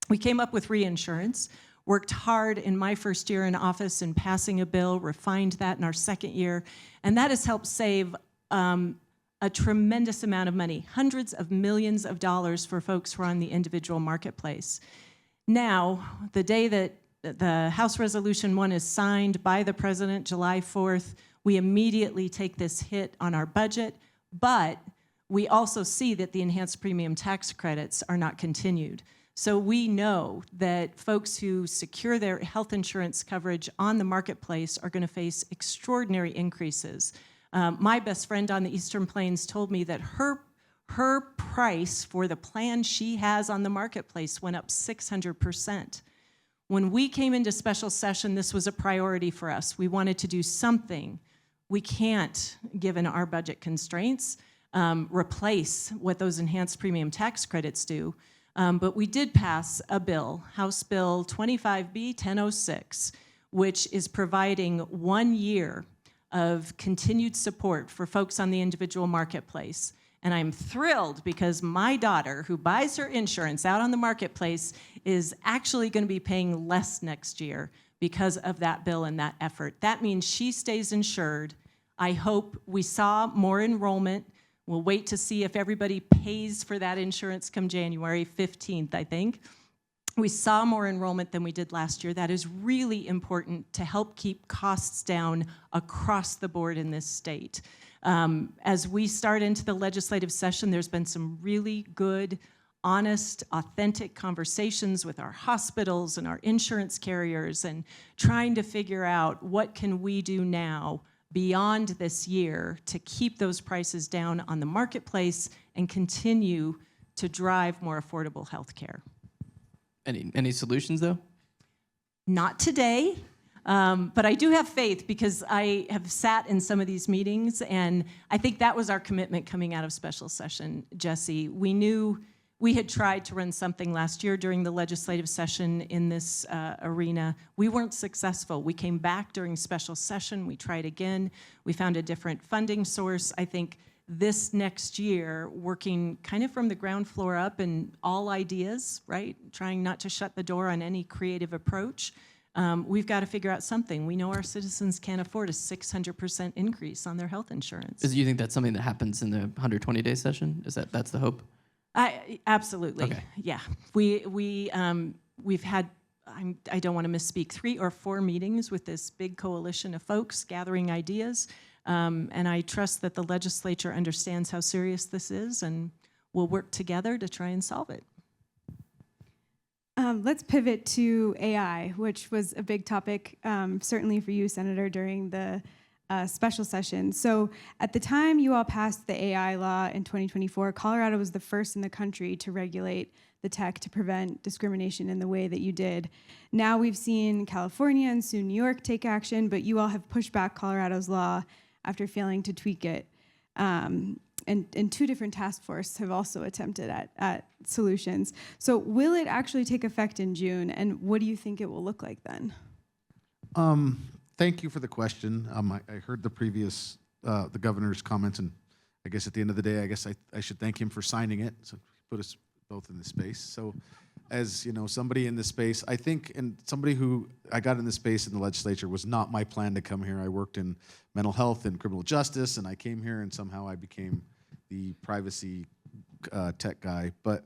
We came up with reinsurance, worked hard in my first year in office in passing a bill, refined that in our second year, and that has helped save a tremendous amount of money, hundreds of millions of dollars for folks who are on the individual marketplace. Now, the day that the House Resolution 1 is signed by the President, July 4th, we immediately take this hit on our budget, but we also see that the enhanced premium tax credits are not continued. So we know that folks who secure their health insurance coverage on the marketplace are going to face extraordinary increases. My best friend on the Eastern Plains told me that her price for the plan she has on the marketplace went up 600%. When we came into special session, this was a priority for us. We wanted to do something. We can't, given our budget constraints, replace what those enhanced premium tax credits do. But we did pass a bill, House Bill 25B 1006, which is providing 1 year of continued support for folks on the individual marketplace. And I'm thrilled because my daughter, who buys her insurance out on the marketplace, is actually going to be paying less next year because of that bill and that effort. That means she stays insured. I hope we saw more enrollment. We'll wait to see if everybody pays for that insurance come January 15th, I think. We saw more enrollment than we did last year. That is really important to help keep costs down across the board in this state. As we start into the legislative session, there's been some really good, honest, authentic conversations with our hospitals and our insurance carriers and trying to figure out what can we do now beyond this year to keep those prices down on the marketplace and continue to drive more affordable health care. Any solutions though? Not today, but I do have faith because I have sat in some of these meetings, and I think that was our commitment coming out of special session, Jesse. We knew we had tried to run something last year during the legislative session in this arena. We weren't successful. We came back during special session. We tried again. We found a different funding source. I think this next year, working kind of from the ground floor up and all ideas, right? Trying not to shut the door on any creative approach. We've got to figure out something. We know our citizens can't afford a 600% increase on their health insurance. Do you think that's something that happens in the 120-day session? That's the hope? Absolutely. Okay. Yeah. We've had, I don't want to misspeak, 3 or 4 meetings with this big coalition of folks gathering ideas. And I trust that the legislature understands how serious this is and will work together to try and solve it. Let's pivot to AI, which was a big topic, certainly for you, Senator, during the special session. So at the time you all passed the AI law in 2024, Colorado was the first in the country to regulate the tech to prevent discrimination in the way that you did. Now we've seen California and soon New York take action, but you all have pushed back Colorado's law after failing to tweak it. And 2 different task forces have also attempted at solutions. So will it actually take effect in June, and what do you think it will look like then? Thank you for the question. I heard the previous, the governor's comments, and I guess at the end of the day, I guess I should thank him for signing it, so put us both in this space. So as you know, somebody in this space, I think, and somebody who I got in this space in the legislature was not my plan to come here. I worked in mental health and criminal justice, and I came here and somehow I became the privacy tech guy. But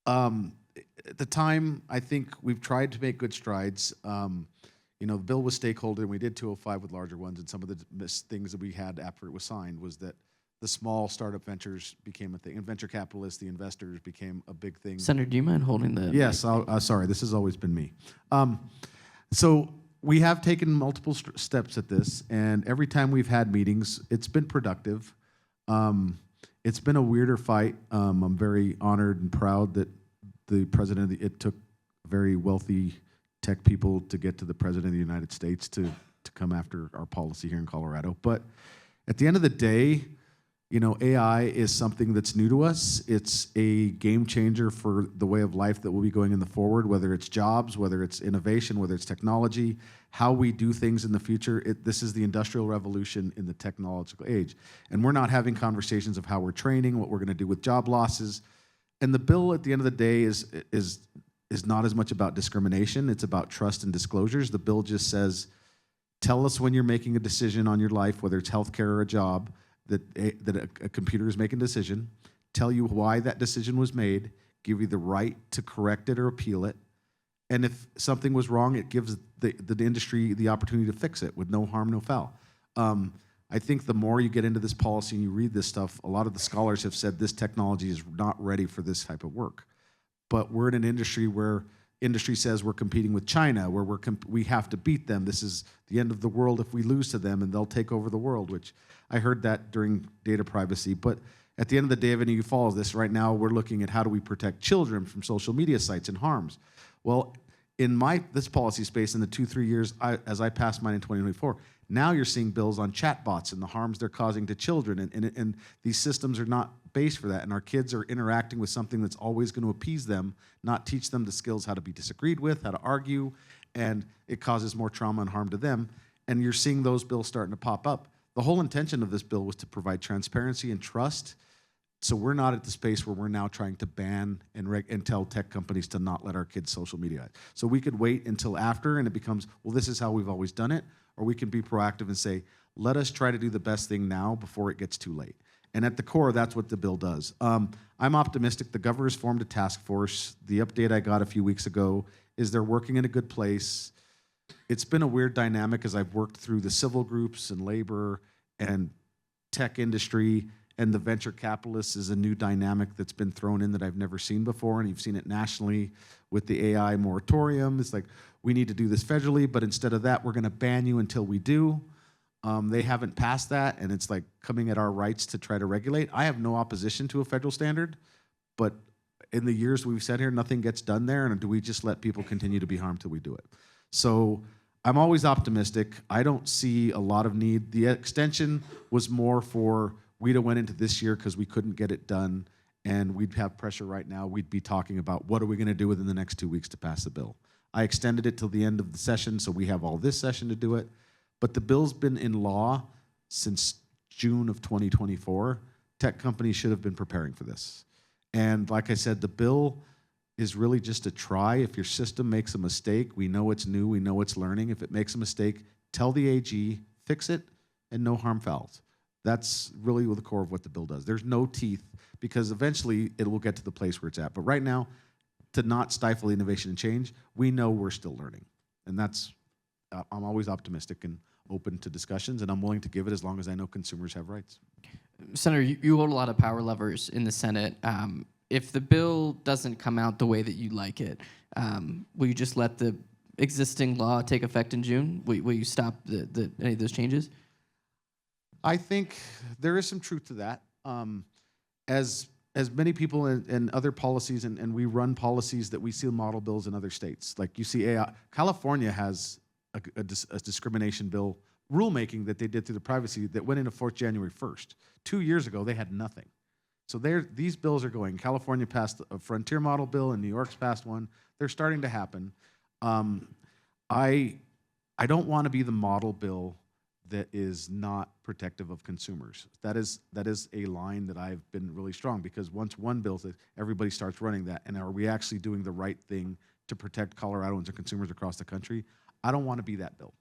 at the time, I think we've tried to make good strides. You know, the bill was stakeholder, and we did 205 with larger ones, and some of the things that we had after it was signed was that the small startup ventures became a thing, and venture capitalists, the investors, became a big thing. Senator, do you mind holding the... Yes, sorry, this has always been me. So we have taken multiple steps at this, and every time we've had meetings, it's been productive. It's been a weirder fight. I'm very honored and proud that the president, it took very wealthy tech people to get to the president of the United States to come after our policy here in Colorado. But at the end of the day, You know, AI is something that's new to us. It's a game changer for the way of life that will be going in the forward, whether it's jobs, whether it's innovation, whether it's technology, how we do things in the future. This is the industrial revolution in the technological age. And we're not having conversations of how we're training, what we're going to do with job losses. And the bill at the end of the day is not as much about discrimination. It's about trust and disclosures. The bill just says, tell us when you're making a decision on your life, whether it's healthcare or a job, that a computer is making a decision, tell you why that decision was made, give you the right to correct it or appeal it. And if something was wrong, it gives the industry the opportunity to fix it with no harm, no foul. I think the more you get into this policy and you read this stuff, a lot of the scholars have said this technology is not ready for this type of work. But we're in an industry where industry says we're competing with China, where we have to beat them. This is the end of the world if we lose to them, and they'll take over the world, which I heard that during data privacy. But at the end of the day, if any of you follow this, right now we're looking at how do we protect children from social media sites and harms. Well, in this policy space in the 2-3 years, as I passed mine in 2024, now you're seeing bills on chatbots and the harms they're causing to children, and these systems are not based for that, and our kids are interacting with something that's always going to appease them, not teach them the skills how to be disagreed with, how to argue, and it causes more trauma and harm to them, and you're seeing those bills starting to pop up. The whole intention of this bill was to provide transparency and trust, so we're not at the space where we're now trying to ban and tell tech companies to not let our kids social media. So we could wait until after, and it becomes, well, this is how we've always done it, or we can be proactive and say, let us try to do the best thing now before it gets too late. And at the core, that's what the bill does. I'm optimistic. The governor's formed a task force. The update I got a few weeks ago is they're working in a good place. It's been a weird dynamic as I've worked through the civil groups and labor and tech industry, and the venture capitalists is a new dynamic that's been thrown in that I've never seen before, and you've seen it nationally with the AI moratorium. It's like, we need to do this federally, but instead of that, we're going to ban you until we do. They haven't passed that, and it's like coming at our rights to try to regulate. I have no opposition to a federal standard, but in the years we've said here, nothing gets done there, and do we just let people continue to be harmed till we do it? So I'm always optimistic. I don't see a lot of need. The extension was more for, we'd have went into this year because we couldn't get it done, and we'd have pressure right now. We'd be talking about what are we going to do within the next 2 weeks to pass the bill. I extended it till the end of the session, so we have all this session to do it. But the bill's been in law since June of 2024. Tech companies should have been preparing for this. And like I said, the bill is really just a try. If your system makes a mistake, we know it's new, we know it's learning. If it makes a mistake, tell the AG, fix it, and no harm fouled. That's really the core of what the bill does. There's no teeth, because eventually it will get to the place where it's at. But right now, to not stifle innovation and change, we know we're still learning. And that's, I'm always optimistic and open to discussions, and I'm willing to give it as long as I know consumers have rights. Senator, you hold a lot of power levers in the Senate. If the bill doesn't come out the way that you like it, will you just let the existing law take effect in June? Will you stop any of those changes? I think there is some truth to that. As many people in other policies, and we run policies that we see model bills in other states. Like you see AI, California has a discrimination bill rulemaking that they did through the privacy that went into force January 1st. 2 years ago, they had nothing. So these bills are going. California passed a frontier model bill, and New York's passed one. They're starting to happen. I don't want to be the model bill that is not protective of consumers. That is a line that I've been really strong, because once one bill says, everybody starts running that, and are we actually doing the right thing to protect Coloradans and consumers across the country? I don't want to be that bill.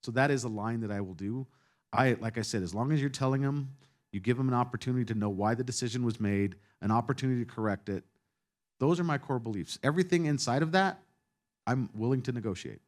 So that is a line that I will do. Like I said, as long as you're telling them, you give them an opportunity to know why the decision was made, an opportunity to correct it. Those are my core beliefs. Everything inside of that, I'm willing to negotiate.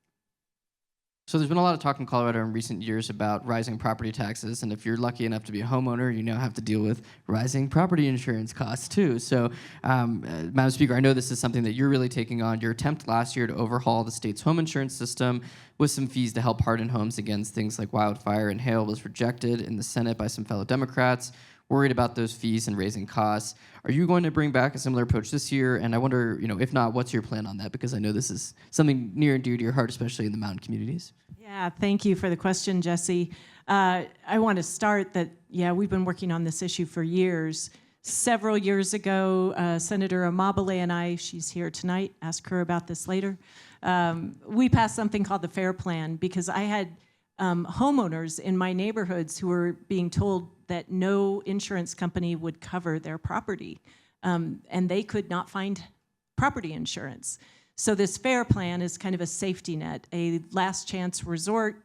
So there's been a lot of talk in Colorado in recent years about rising property taxes, and if you're lucky enough to be a homeowner, you now have to deal with rising property insurance costs too. So, Madam Speaker, I know this is something that you're really taking on. Your attempt last year to overhaul the state's home insurance system with some fees to help harden homes against things like wildfire and hail was rejected in the Senate by some fellow Democrats, worried about those fees and raising costs. Are you going to bring back a similar approach this year? And I wonder, if not, what's your plan on that? Because I know this is something near and dear to your heart, especially in the mountain communities. Yeah, thank you for the question, Jesse. I want to start that, yeah, we've been working on this issue for years. Several years ago, Senator Amabile and I, she's here tonight, ask her about this later, we passed something called the FAIR Plan because I had homeowners in my neighborhoods who were being told that no insurance company would cover their property, and they could not find property insurance. So this FAIR Plan is kind of a safety net, a last resort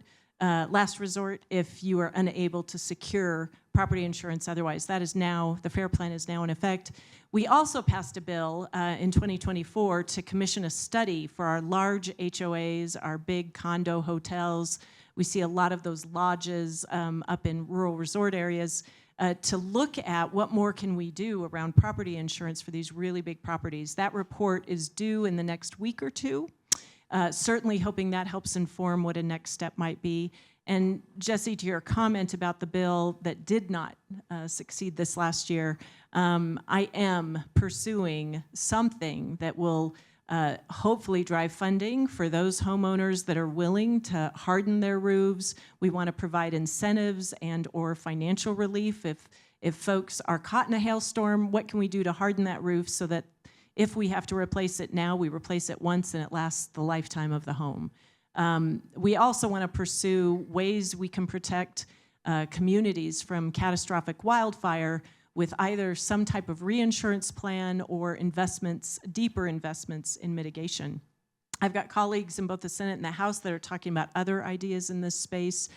if you are unable to secure property insurance otherwise. That is now, the FAIR Plan is now in effect. We also passed a bill in 2024 to commission a study for our large HOAs, our big condo hotels. We see a lot of those lodges up in rural resort areas to look at what more can we do around property insurance for these really big properties. That report is due in the next week or two. Certainly hoping that helps inform what a next step might be. And Jesse, to your comment about the bill that did not succeed this last year, I am pursuing something that will hopefully drive funding for those homeowners that are willing to harden their roofs. We want to provide incentives and or financial relief. If folks are caught in a hailstorm, what can we do to harden that roof so that if we have to replace it now, we replace it once and it lasts the lifetime of the home. We also want to pursue ways we can protect communities from catastrophic wildfire with either some type of reinsurance plan or investments, deeper investments in mitigation. I've got colleagues in both the Senate and the House that are talking about other ideas in this space.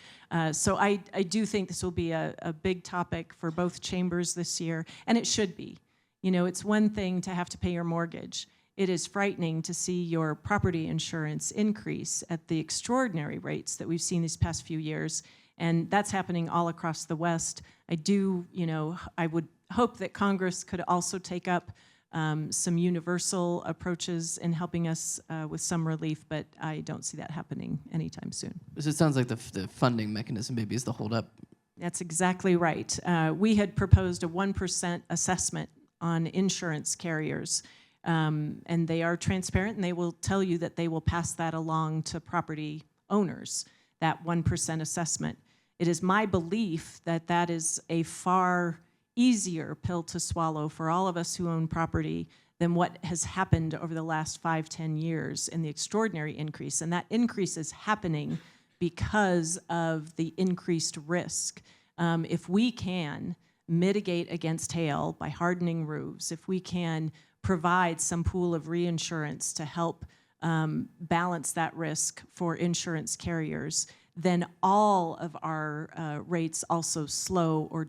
So I do think this will be a big topic for both chambers this year, and it should be. You know, it's one thing to have to pay your mortgage. It is frightening to see your property insurance increase at the extraordinary rates that we've seen these past few years. And that's happening all across the West. I would hope that Congress could also take up some universal approaches in helping us with some relief, but I don't see that happening anytime soon. So it sounds like the funding mechanism maybe is the holdup. That's exactly right. We had proposed a 1% assessment on insurance carriers, and they are transparent, and they will tell you that they will pass that along to property owners, that 1% assessment. It is my belief that that is a far easier pill to swallow for all of us who own property than what has happened over the last 5-10 years in the extraordinary increase. And that increase is happening because of the increased risk. If we can mitigate against hail by hardening roofs, if we can provide some pool of reinsurance to help balance that risk for insurance carriers, then all of our rates also slow or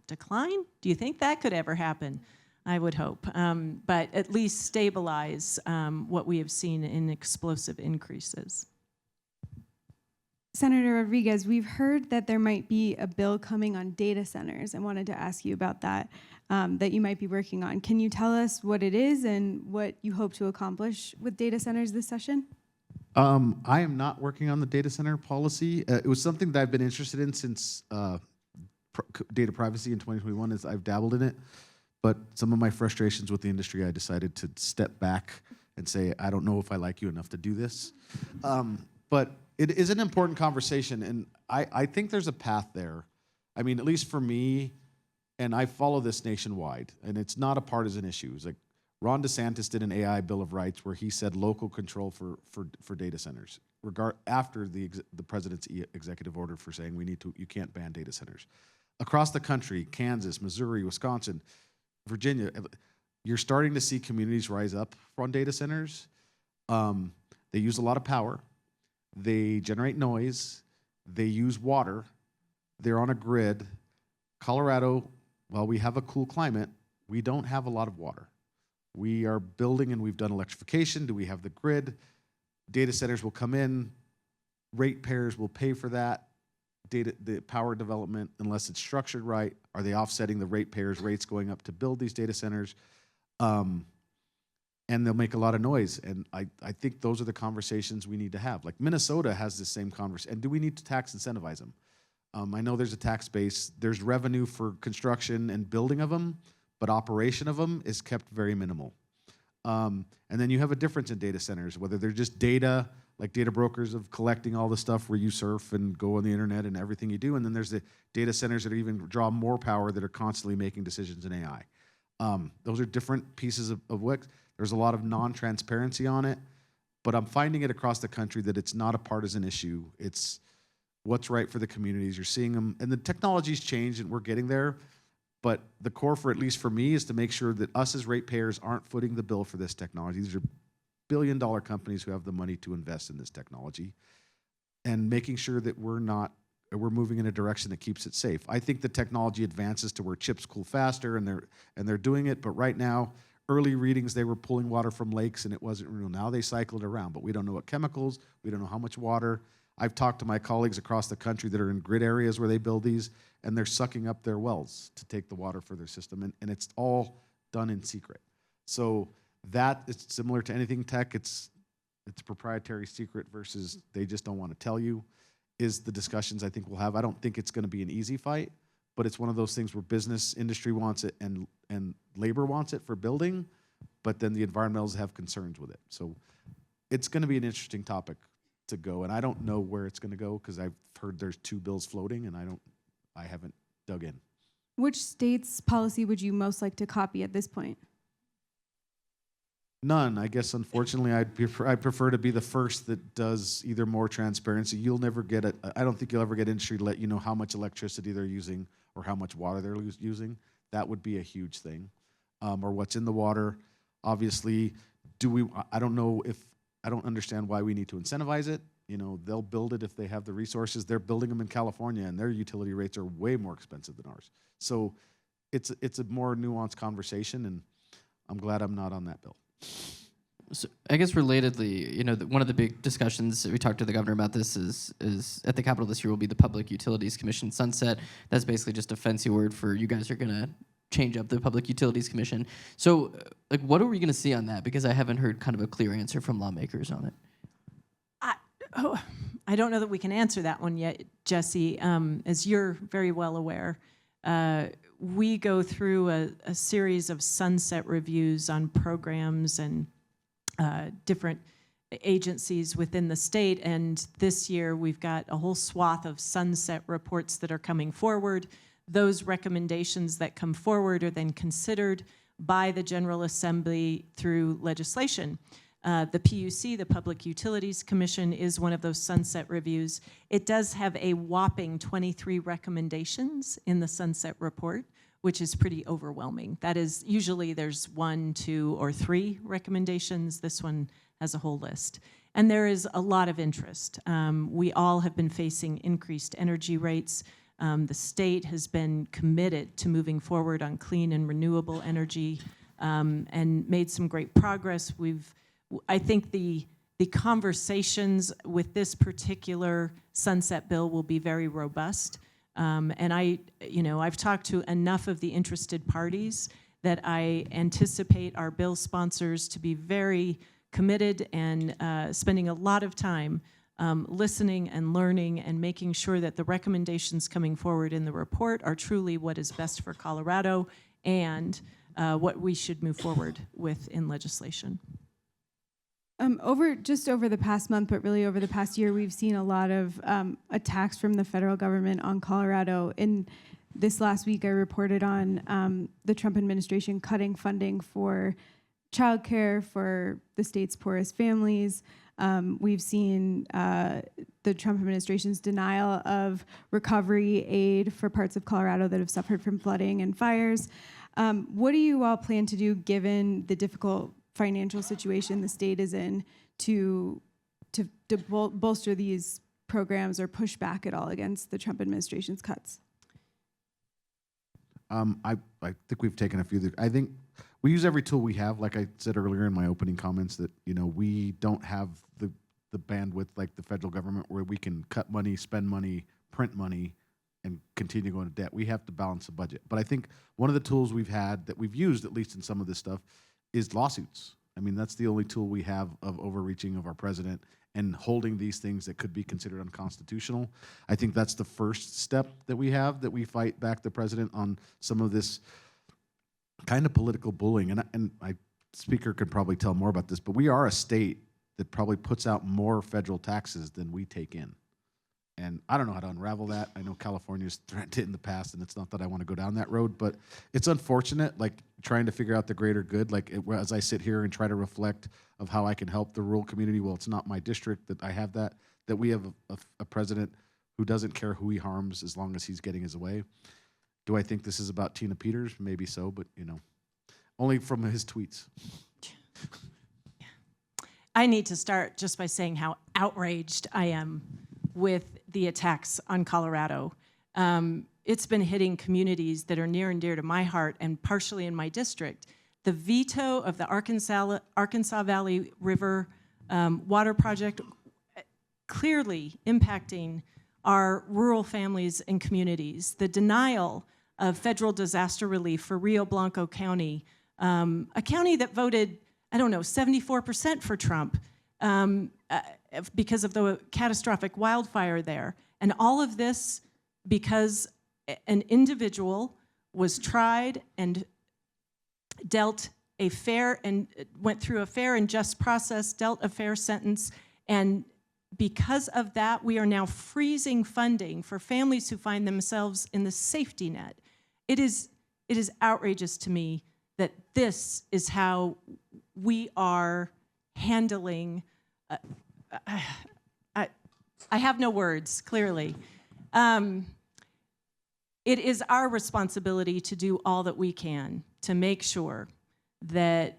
decline. Do you think that could ever happen? I would hope, but at least stabilize what we have seen in explosive increases. Senator Rodriguez, we've heard that there might be a bill coming on data centers. I wanted to ask you about that, that you might be working on. Can you tell us what it is and what you hope to accomplish with data centers this session? I am not working on the data center policy. It was something that I've been interested in since data privacy in 2021, as I've dabbled in it. But some of my frustrations with the industry, I decided to step back and say, I don't know if I like you enough to do this. But it is an important conversation, and I think there's a path there. I mean, at least for me, and I follow this nationwide, and it's not a partisan issue. It's like Ron DeSantis did an AI Bill of Rights where he said local control for data centers, after the president's executive order for saying you can't ban data centers. Across the country, Kansas, Missouri, Wisconsin, Virginia, you're starting to see communities rise up on data centers. They use a lot of power. They generate noise. They use water. They're on a grid. Colorado, while we have a cool climate, we don't have a lot of water. We are building and we've done electrification. Do we have the grid? Data centers will come in. Ratepayers will pay for that. The power development, unless it's structured right, are they offsetting the ratepayers' rates going up to build these data centers? And they'll make a lot of noise. And I think those are the conversations we need to have. Like Minnesota has the same conversation. And do we need to tax incentivize them? I know there's a tax base. There's revenue for construction and building of them, but operation of them is kept very minimal. And then you have a difference in data centers, whether they're just data like data brokers of collecting all the stuff where you surf and go on the internet and everything you do. And then there's the data centers that even draw more power that are constantly making decisions in AI. Those are different pieces of work. There's a lot of non-transparency on it, but I'm finding it across the country that it's not a partisan issue. It's what's right for the communities. You're seeing them, and the technology's changed and we're getting there. But the core, for at least for me, is to make sure that us as ratepayers aren't footing the bill for this technology. These are billion-dollar companies who have the money to invest in this technology, and making sure that we're moving in a direction that keeps it safe. I think the technology advances to where chips cool faster, and they're doing it. But right now, early readings, they were pulling water from lakes, and it wasn't real. Now they cycle it around, but we don't know what chemicals. We don't know how much water. I've talked to my colleagues across the country that are in grid areas where they build these, and they're sucking up their wells to take the water for their system, and it's all done in secret. So that is similar to anything tech. It's proprietary secret versus they just don't want to tell you, is the discussions I think we'll have. I don't think it's going to be an easy fight, but it's one of those things where business industry wants it and labor wants it for building, but then the environmentalists have concerns with it. So it's going to be an interesting topic to go, and I don't know where it's going to go because I've heard there's 2 bills floating, and I haven't dug in. Which state's policy would you most like to copy at this point? None. I guess, unfortunately, I prefer to be the first that does either more transparency. You'll never get it. I don't think you'll ever get industry to let you know how much electricity they're using or how much water they're using. That would be a huge thing. Or what's in the water. Obviously, I don't know if, I don't understand why we need to incentivize it. You know, they'll build it if they have the resources. They're building them in California, and their utility rates are way more expensive than ours. So it's a more nuanced conversation, and I'm glad I'm not on that bill. So I guess relatedly, you know, one of the big discussions we talked to the governor about this is at the Capitol this year will be the Public Utilities Commission sunset. That's basically just a fancy word for you guys are going to change up the Public Utilities Commission. So, like, what are we going to see on that? Because I haven't heard kind of a clear answer from lawmakers on it. I don't know that we can answer that one yet, Jesse. As you're very well aware, we go through a series of sunset reviews on programs and different agencies within the state. And this year, we've got a whole swath of sunset reports that are coming forward. Those recommendations that come forward are then considered by the General Assembly through legislation. The PUC, the Public Utilities Commission, is one of those sunset reviews. It does have a whopping 23 recommendations in the sunset report, which is pretty overwhelming. That is, usually there's 1, 2, or 3 recommendations. This one has a whole list. And there is a lot of interest. We all have been facing increased energy rates. The state has been committed to moving forward on clean and renewable energy and made some great progress. I think the conversations with this particular sunset bill will be very robust. And I've talked to enough of the interested parties that I anticipate our bill sponsors to be very committed and spending a lot of time listening and learning and making sure that the recommendations coming forward in the report are truly what is best for Colorado and what we should move forward with in legislation. Over the past month, but really over the past year, we've seen a lot of attacks from the federal government on Colorado. In this last week, I reported on the Trump administration cutting funding for childcare for the state's poorest families. We've seen the Trump administration's denial of recovery aid for parts of Colorado that have suffered from flooding and fires. What do you all plan to do, given the difficult financial situation the state is in, to bolster these programs or push back at all against the Trump administration's cuts? I think we've taken a few. I think we use every tool we have. Like I said earlier in my opening comments, that we don't have the bandwidth like the federal government where we can cut money, spend money, print money, and continue going to debt. We have to balance the budget. But I think one of the tools we've had that we've used, at least in some of this stuff, is lawsuits. I mean, that's the only tool we have of overreaching of our president and holding these things that could be considered unconstitutional. I think that's the first step that we have, that we fight back the president on some of this kind of political bullying. And my speaker could probably tell more about this, but we are a state that probably puts out more federal taxes than we take in. And I don't know how to unravel that. I know California's threatened it in the past, and it's not that I want to go down that road, but it's unfortunate, like trying to figure out the greater good. Like as I sit here and try to reflect of how I can help the rural community, well, it's not my district that I have that we have a president who doesn't care who he harms as long as he's getting his way. Do I think this is about Tina Peters? Maybe so, but only from his tweets. I need to start just by saying how outraged I am with the attacks on Colorado. It's been hitting communities that are near and dear to my heart and partially in my district. The veto of the Arkansas Valley River water project clearly impacting our rural families and communities. The denial of federal disaster relief for Rio Blanco County, a county that voted, 74% for Trump because of the catastrophic wildfire there. And all of this because an individual was tried and dealt a fair and went through a fair and just process, dealt a fair sentence, and because of that, we are now freezing funding for families who find themselves in the safety net. It is outrageous to me that this is how we are handling. I have no words, clearly. It is our responsibility to do all that we can to make sure that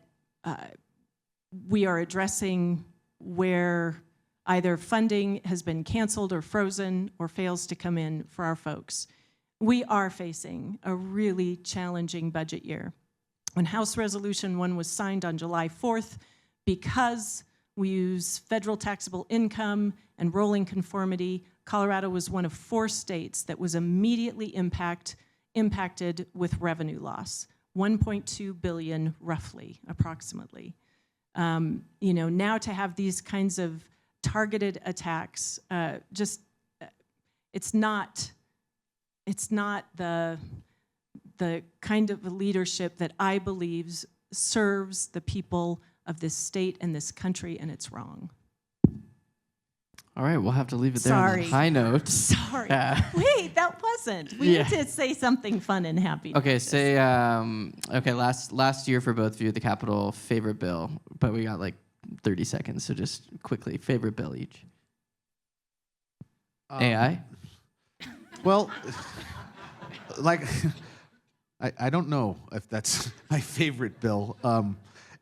we are addressing where either funding has been canceled or frozen or fails to come in for our folks. We are facing a really challenging budget year. When House Resolution 1 was signed on July 4th, because we use federal taxable income and rolling conformity, Colorado was one of 4 states that was immediately impacted with revenue loss, 1.2 billion roughly, approximately. Now to have these kinds of targeted attacks, it's not the kind of leadership that I believe serves the people of this state and this country, and it's wrong. All right, we'll have to leave it there on Sorry. that high note. Sorry. Yeah. Wait, that wasn't. We need to say something fun and happy. Okay, say, last year for both of you, the Capitol favorite bill, but we got like 30 seconds, so just quickly, favorite bill each. AI? Well, like, I don't know if that's my favorite bill.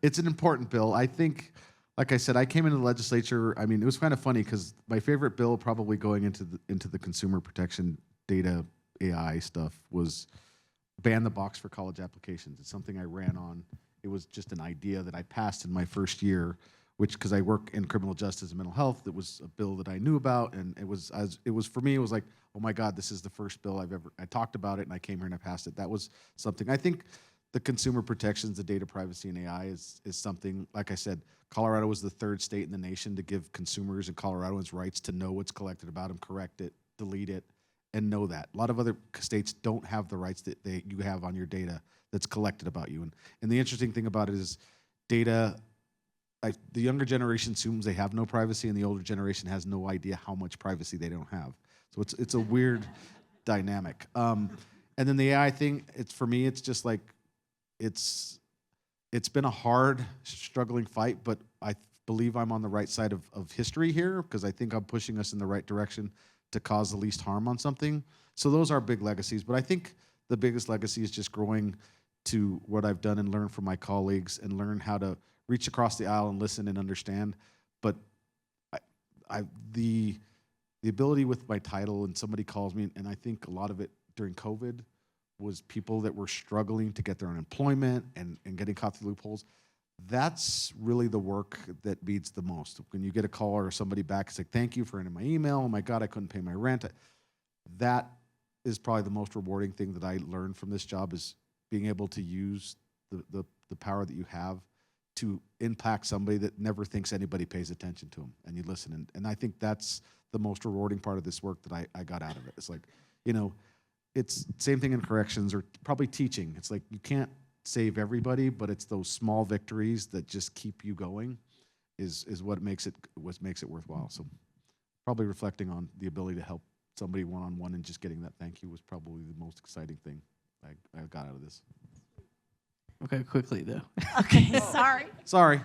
It's an important bill. I think, like I said, I came into the legislature. I mean, it was kind of funny because my favorite bill, probably going into the consumer protection data AI stuff, was ban the box for college applications. It's something I ran on. It was just an idea that I passed in my first year, which, because I work in criminal justice and mental health, it was a bill that I knew about, and it was for me, it was like, oh my God, this is the first bill I talked about it, and I came here and I passed it. That was something. I think the consumer protections, the data privacy and AI is something, like I said, Colorado was the 3rd state in the nation to give consumers and Coloradans rights to know what's collected about them, correct it, delete it, and know that. A lot of other states don't have the rights that you have on your data that's collected about you. And the interesting thing about it is data, the younger generation assumes they have no privacy, and the older generation has no idea how much privacy they don't have. So it's a weird dynamic. And then the AI thing, for me, it's just like, it's been a hard, struggling fight, but I believe I'm on the right side of history here, because I think I'm pushing us in the right direction to cause the least harm on something. So those are big legacies, but I think the biggest legacy is just growing to what I've done and learn from my colleagues and learn how to reach across the aisle and listen and understand. But the ability with my title, and somebody calls me, and I think a lot of it during COVID was people that were struggling to get their unemployment and getting caught through loopholes. That's really the work that beats the most. When you get a call or somebody back, it's like, thank you for entering my email. Oh my God, I couldn't pay my rent. That is probably the most rewarding thing that I learned from this job, is being able to use the power that you have to impact somebody that never thinks anybody pays attention to them, and you listen. And I think that's the most rewarding part of this work that I got out of it. It's like, it's same thing in corrections or probably teaching. It's like you can't save everybody, but it's those small victories that just keep you going. is what makes it worthwhile. So probably reflecting on the ability to help somebody one-on-one and just getting that thank you was probably the most exciting thing I got out of this. Okay, quickly though. Okay, sorry. Sorry.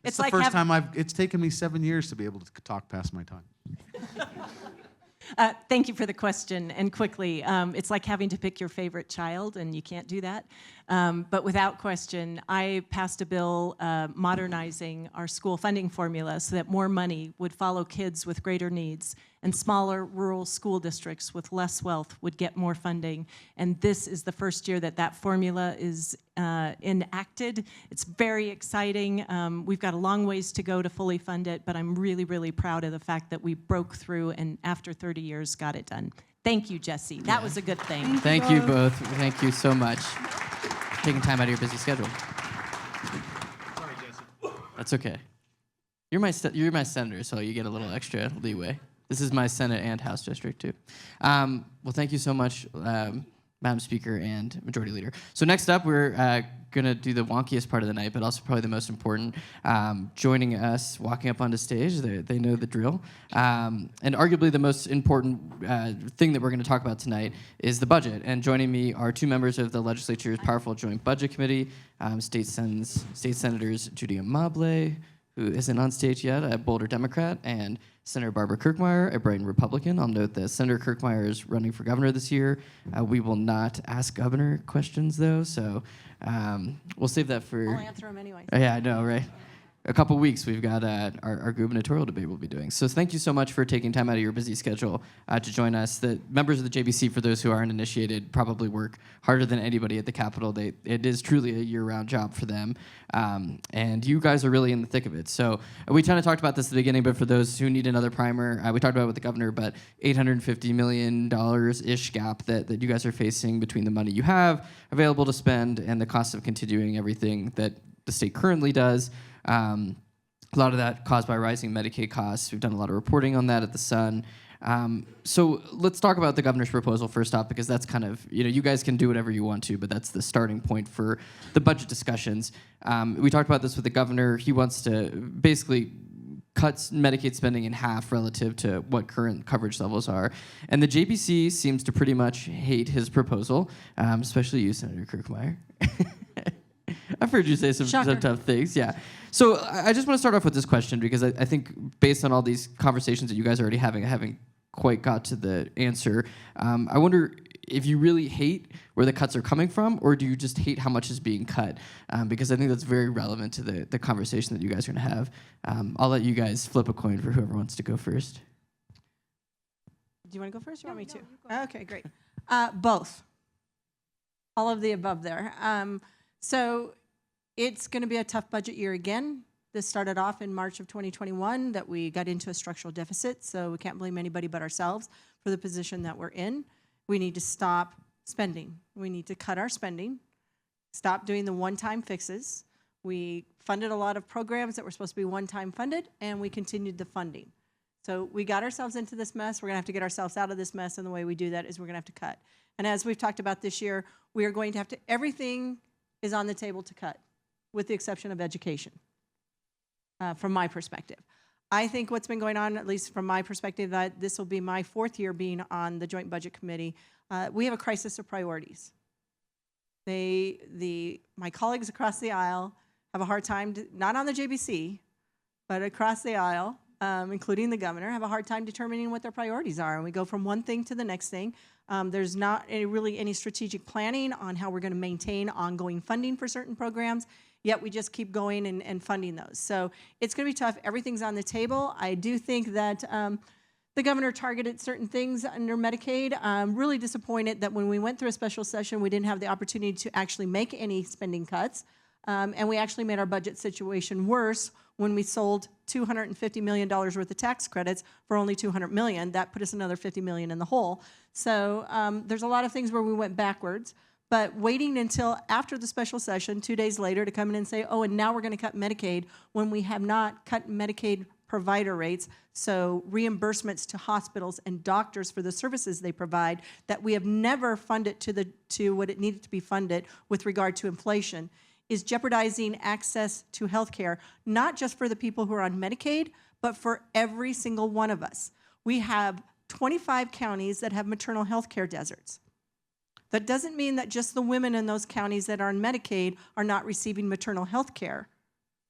It's the like first time it's taken me 7 years to be able to talk past my time. Thank you for the question. And quickly, it's like having to pick your favorite child, and you can't do that. But without question, I passed a bill modernizing our school funding formula so that more money would follow kids with greater needs, and smaller rural school districts with less wealth would get more funding. And this is the first year that that formula is enacted. It's very exciting. We've got a long ways to go to fully fund it, but I'm really, really proud of the fact that we broke through and after 30 years got it done. Thank you, Jesse. That was a good thing. Thank you both. Thank you so much for taking time out of your busy schedule. Sorry, Jesse. That's okay. You're my senator, so you get a little extra leeway. This is my Senate and House district too. Well, thank you so much, Madam Speaker and Majority Leader. So next up, we're gonna do the wonkiest part of the night, but also probably the most important. Joining us, walking up onto stage, they know the drill. And arguably the most important thing that we're gonna talk about tonight is the budget. And joining me are two members of the legislature's powerful Joint Budget Committee, State Senators Judy Amabile, who isn't on stage yet, a Boulder Democrat, and Senator Barbara Kirkmeyer, a Brighton Republican. I'll note that Senator Kirkmeyer is running for governor this year. We will not ask governor questions, though, so we'll save that for... I'll answer them anyway. Yeah, I know, right? A couple weeks, we've got our gubernatorial debate we'll be doing. So thank you so much for taking time out of your busy schedule to join us. The members of the JBC, for those who aren't initiated, probably work harder than anybody at the Capitol. It is truly a year-round job for them. And you guys are really in the thick of it. So we kind of talked about this at the beginning, but for those who need another primer, we talked about it with the governor, but $850 million-ish gap that you guys are facing between the money you have available to spend and the cost of continuing everything that the state currently does. A lot of that caused by rising Medicaid costs. We've done a lot of reporting on that at the Sun. So let's talk about the governor's proposal first off, because that's kind of, you guys can do whatever you want to, but that's the starting point for the budget discussions. We talked about this with the governor. He wants to basically cut Medicaid spending in half relative to what current coverage levels are. And the JBC seems to pretty much hate his proposal, especially you, Senator Kirkmeyer. I've heard you say some tough things, yeah. So I just want to start off with this question because I think based on all these conversations that you guys are already having, I haven't quite got to the answer. I wonder if you really hate where the cuts are coming from, or do you just hate how much is being cut? Because I think that's very relevant to the conversation that you guys are going to have. I'll let you guys flip a coin for whoever wants to go first. Do you want to go first or you want me to? Okay, great. Both. All of the above there. So it's going to be a tough budget year again. This started off in March of 2021 that we got into a structural deficit, so we can't blame anybody but ourselves for the position that we're in. We need to stop spending. We need to cut our spending, stop doing the one-time fixes. We funded a lot of programs that were supposed to be one-time funded, and we continued the funding. So we got ourselves into this mess. We're going to have to get ourselves out of this mess, and the way we do that is we're going to have to cut. And as we've talked about this year, we are going to have to, everything is on the table to cut, with the exception of education, from my perspective. I think what's been going on, at least from my perspective, that this will be my 4th year being on the Joint Budget Committee. We have a crisis of priorities. My colleagues across the aisle have a hard time, not on the JBC, but across the aisle, including the governor, have a hard time determining what their priorities are. And we go from one thing to the next thing. There's not really any strategic planning on how we're going to maintain ongoing funding for certain programs, yet we just keep going and funding those. So it's going to be tough. Everything's on the table. I do think that the governor targeted certain things under Medicaid. I'm really disappointed that when we went through a special session, we didn't have the opportunity to actually make any spending cuts. And we actually made our budget situation worse when we sold $250 million worth of tax credits for only $200 million. That put us another $50 million in the hole. So there's a lot of things where we went backwards. But waiting until after the special session, 2 days later, to come in and say, oh, and now we're going to cut Medicaid, when we have not cut Medicaid provider rates, so reimbursements to hospitals and doctors for the services they provide, that we have never funded to what it needed to be funded with regard to inflation, is jeopardizing access to health care, not just for the people who are on Medicaid, but for every single one of us. We have 25 counties that have maternal health care deserts. That doesn't mean that just the women in those counties that are on Medicaid are not receiving maternal health care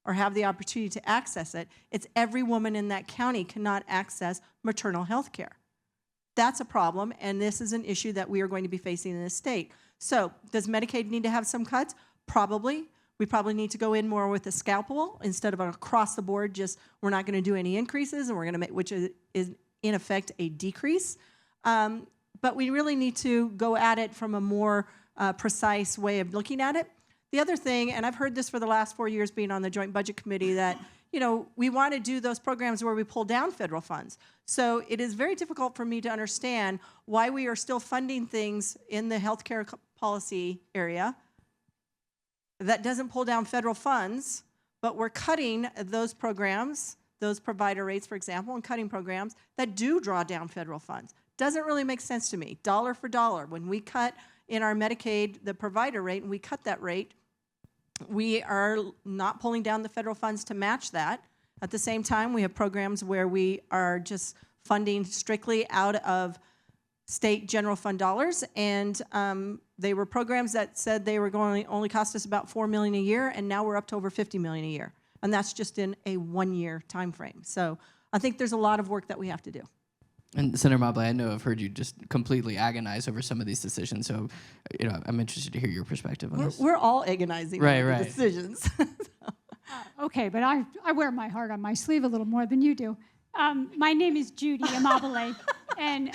or have the opportunity to access it. It's every woman in that county cannot access maternal health care. That's a problem, and this is an issue that we are going to be facing in this state. So does Medicaid need to have some cuts? Probably. We probably need to go in more with a scalpel instead of an across the board, just we're not going to do any increases, and we're going to make, which is in effect a decrease. But we really need to go at it from a more precise way of looking at it. The other thing, and I've heard this for the last 4 years being on the Joint Budget Committee, that we want to do those programs where we pull down federal funds. So it is very difficult for me to understand why we are still funding things in the healthcare policy area that doesn't pull down federal funds, but we're cutting those programs, those provider rates, for example, and cutting programs that do draw down federal funds. Doesn't really make sense to me, dollar for dollar. When we cut in our Medicaid the provider rate, and we cut that rate, we are not pulling down the federal funds to match that. At the same time, we have programs where we are just funding strictly out of state general fund dollars, and they were programs that said they were going to only cost us about $4 million a year, and now we're up to over $50 million a year, and that's just in a 1-year time frame. So I think there's a lot of work that we have to do. And Senator Amabile, I know I've heard you just completely agonize over some of these decisions, so I'm interested to hear your perspective on this. We're all agonizing over the decisions. Okay, but I wear my heart on my sleeve a little more than you do. My name is Judy Amabile, and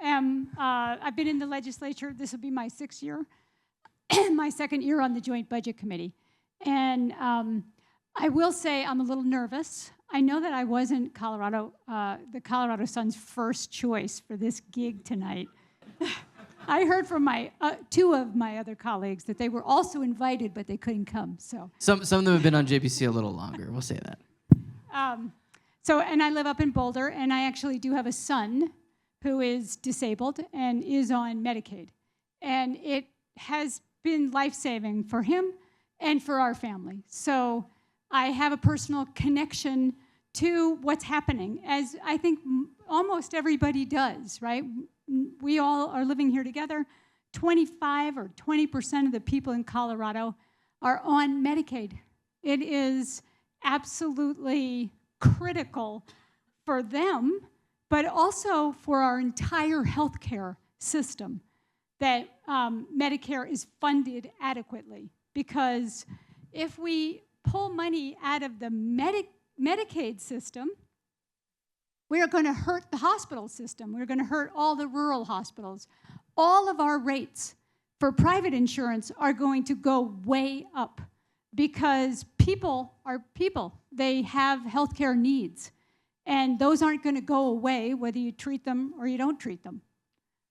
I've been in the legislature. This will be my 6th year, my 2nd year on the Joint Budget Committee. And I will say I'm a little nervous. I know that I wasn't the Colorado Sun's first choice for this gig tonight. I heard from my 2 of my other colleagues that they were also invited, but they couldn't come. So some of them have been on JBC a little longer. We'll say that. And I live up in Boulder, and I actually do have a son who is disabled and is on Medicaid, and it has been life-saving for him and for our family. So I have a personal connection to what's happening, as I think almost everybody does, right? We all are living here together. 25 or 20% of the people in Colorado are on Medicaid. It is absolutely critical for them, but also for our entire healthcare system, that Medicare is funded adequately. Because if we pull money out of the Medicaid system, we are going to hurt the hospital system. We're going to hurt all the rural hospitals. All of our rates for private insurance are going to go way up because people are people. They have healthcare needs, and those aren't going to go away whether you treat them or you don't treat them.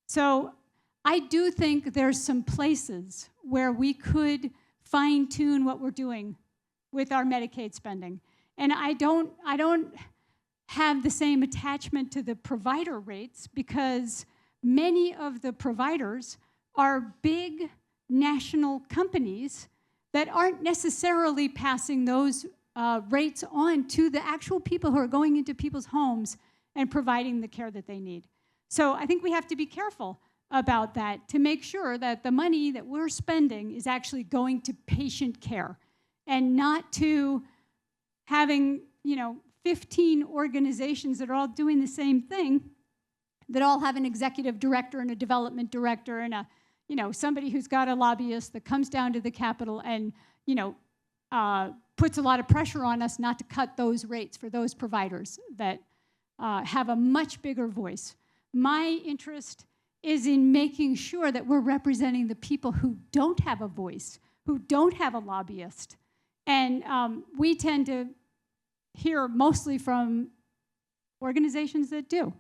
So I do think there's some places where we could fine-tune what we're doing with our Medicaid spending. And I don't have the same attachment to the provider rates because many of the providers are big national companies that aren't necessarily passing those rates on to the actual people who are going into people's homes and providing the care that they need. So I think we have to be careful about that to make sure that the money that we're spending is actually going to patient care and not to having, 15 organizations that are all doing the same thing, that all have an executive director and a development director and somebody who's got a lobbyist that comes down to the Capitol and, puts a lot of pressure on us not to cut those rates for those providers that have a much bigger voice. My interest is in making sure that we're representing the people who don't have a voice, who don't have a lobbyist. And we tend to hear mostly from organizations that do.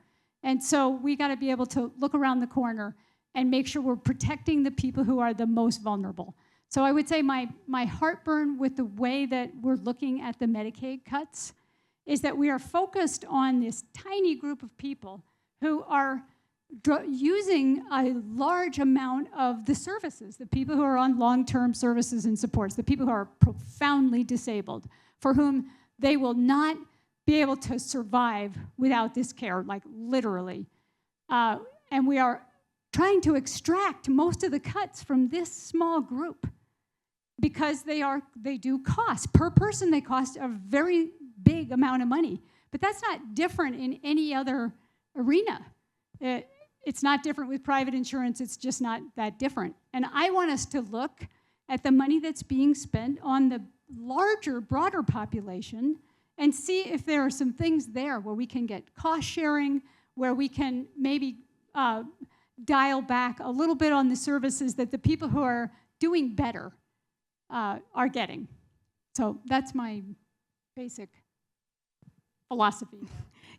And so we got to be able to look around the corner and make sure we're protecting the people who are the most vulnerable. So I would say my heartburn with the way that we're looking at the Medicaid cuts is that we are focused on this tiny group of people who are using a large amount of the services, the people who are on long-term services and supports, the people who are profoundly disabled, for whom they will not be able to survive without this care, like literally. And we are trying to extract most of the cuts from this small group because they do cost. Per person, they cost a very big amount of money. But that's not different in any other arena. It's not different with private insurance. It's just not that different. And I want us to look at the money that's being spent on the larger, broader population and see if there are some things there where we can get cost sharing, where we can maybe dial back a little bit on the services that the people who are doing better are getting. So that's my basic philosophy.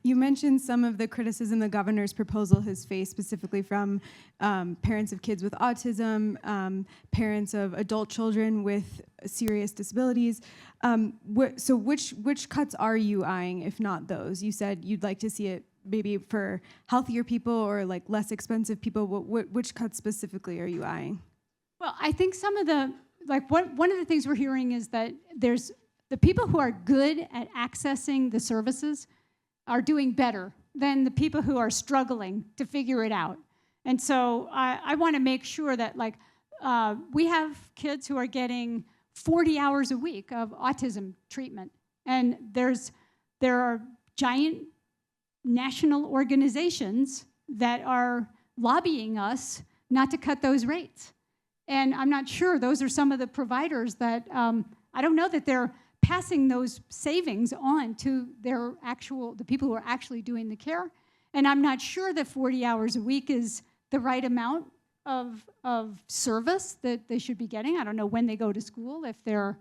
You mentioned some of the criticism the governor's proposal has faced, specifically from parents of kids with autism, parents of adult children with serious disabilities. So which cuts are you eyeing, if not those? You said you'd like to see it maybe for healthier people or like less expensive people. Which cuts specifically are you eyeing? Well, I think some of the, like one of the things we're hearing is that there's the people who are good at accessing the services are doing better than the people who are struggling to figure it out. And so I want to make sure that we have kids who are getting 40 hours a week of autism treatment. And there are giant national organizations that are lobbying us not to cut those rates. And I'm not sure those are some of the providers that, I don't know that they're passing those savings on to the people who are actually doing the care. And I'm not sure that 40 hours a week is the right amount of service that they should be getting. I don't know when they go to school, if they're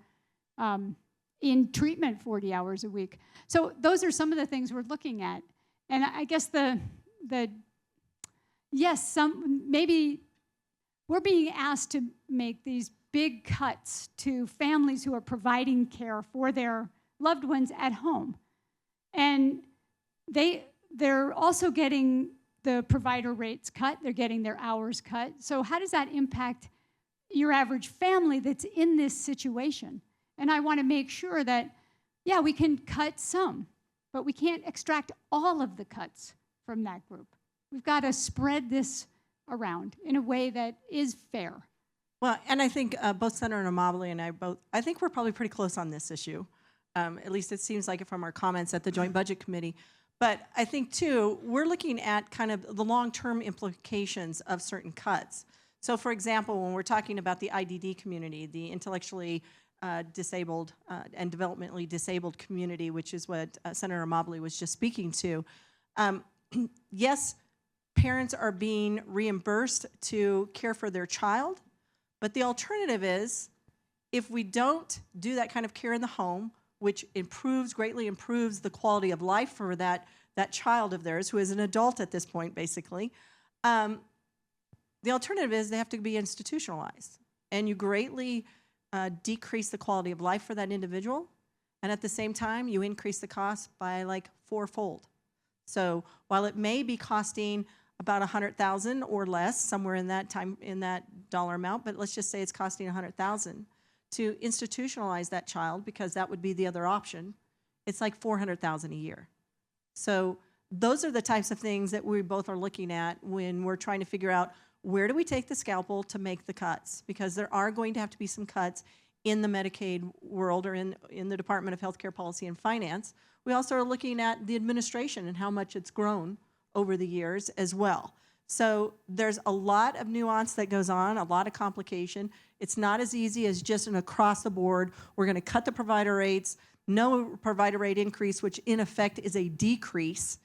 in treatment 40 hours a week. So those are some of the things we're looking at. And I guess maybe we're being asked to make these big cuts to families who are providing care for their loved ones at home. And they're also getting the provider rates cut, they're getting their hours cut. So how does that impact your average family that's in this situation? And I want to make sure that, yeah, we can cut some, but we can't extract all of the cuts from that group. We've got to spread this around in a way that is fair. Well, and I think both Senator Amabile and I think we're probably pretty close on this issue. At least it seems like it from our comments at the Joint Budget Committee. But I think, too, we're looking at kind of the long-term implications of certain cuts. So, for example, when we're talking about the IDD community, the intellectually disabled and developmentally disabled community, which is what Senator Amabile was just speaking to, yes, parents are being reimbursed to care for their child, but the alternative is, if we don't do that kind of care in the home, which greatly improves the quality of life for that child of theirs, who is an adult at this point, basically, the alternative is they have to be institutionalized. And you greatly decrease the quality of life for that individual, and at the same time, you increase the cost by like fourfold. So while it may be costing about $100,000 or less, somewhere in that dollar amount, but let's just say it's costing $100,000 to institutionalize that child, because that would be the other option. It's like $400,000 a year. So those are the types of things that we both are looking at when we're trying to figure out, where do we take the scalpel to make the cuts? Because there are going to have to be some cuts in the Medicaid world, or in the Department of Healthcare Policy and Finance. We also are looking at the administration and how much it's grown over the years as well. So there's a lot of nuance that goes on, a lot of complication. It's not as easy as just an across the board, we're going to cut the provider rates, no provider rate increase, which in effect is a decrease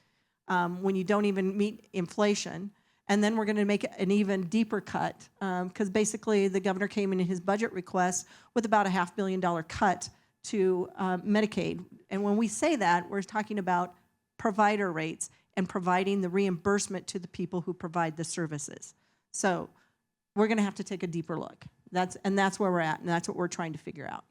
when you don't even meet inflation. And then we're going to make an even deeper cut, because basically the governor came in his budget request with about a $500 million cut to Medicaid. And when we say that, we're talking about provider rates and providing the reimbursement to the people who provide the services. So we're going to have to take a deeper look. That's where we're at, and that's what we're trying to figure out.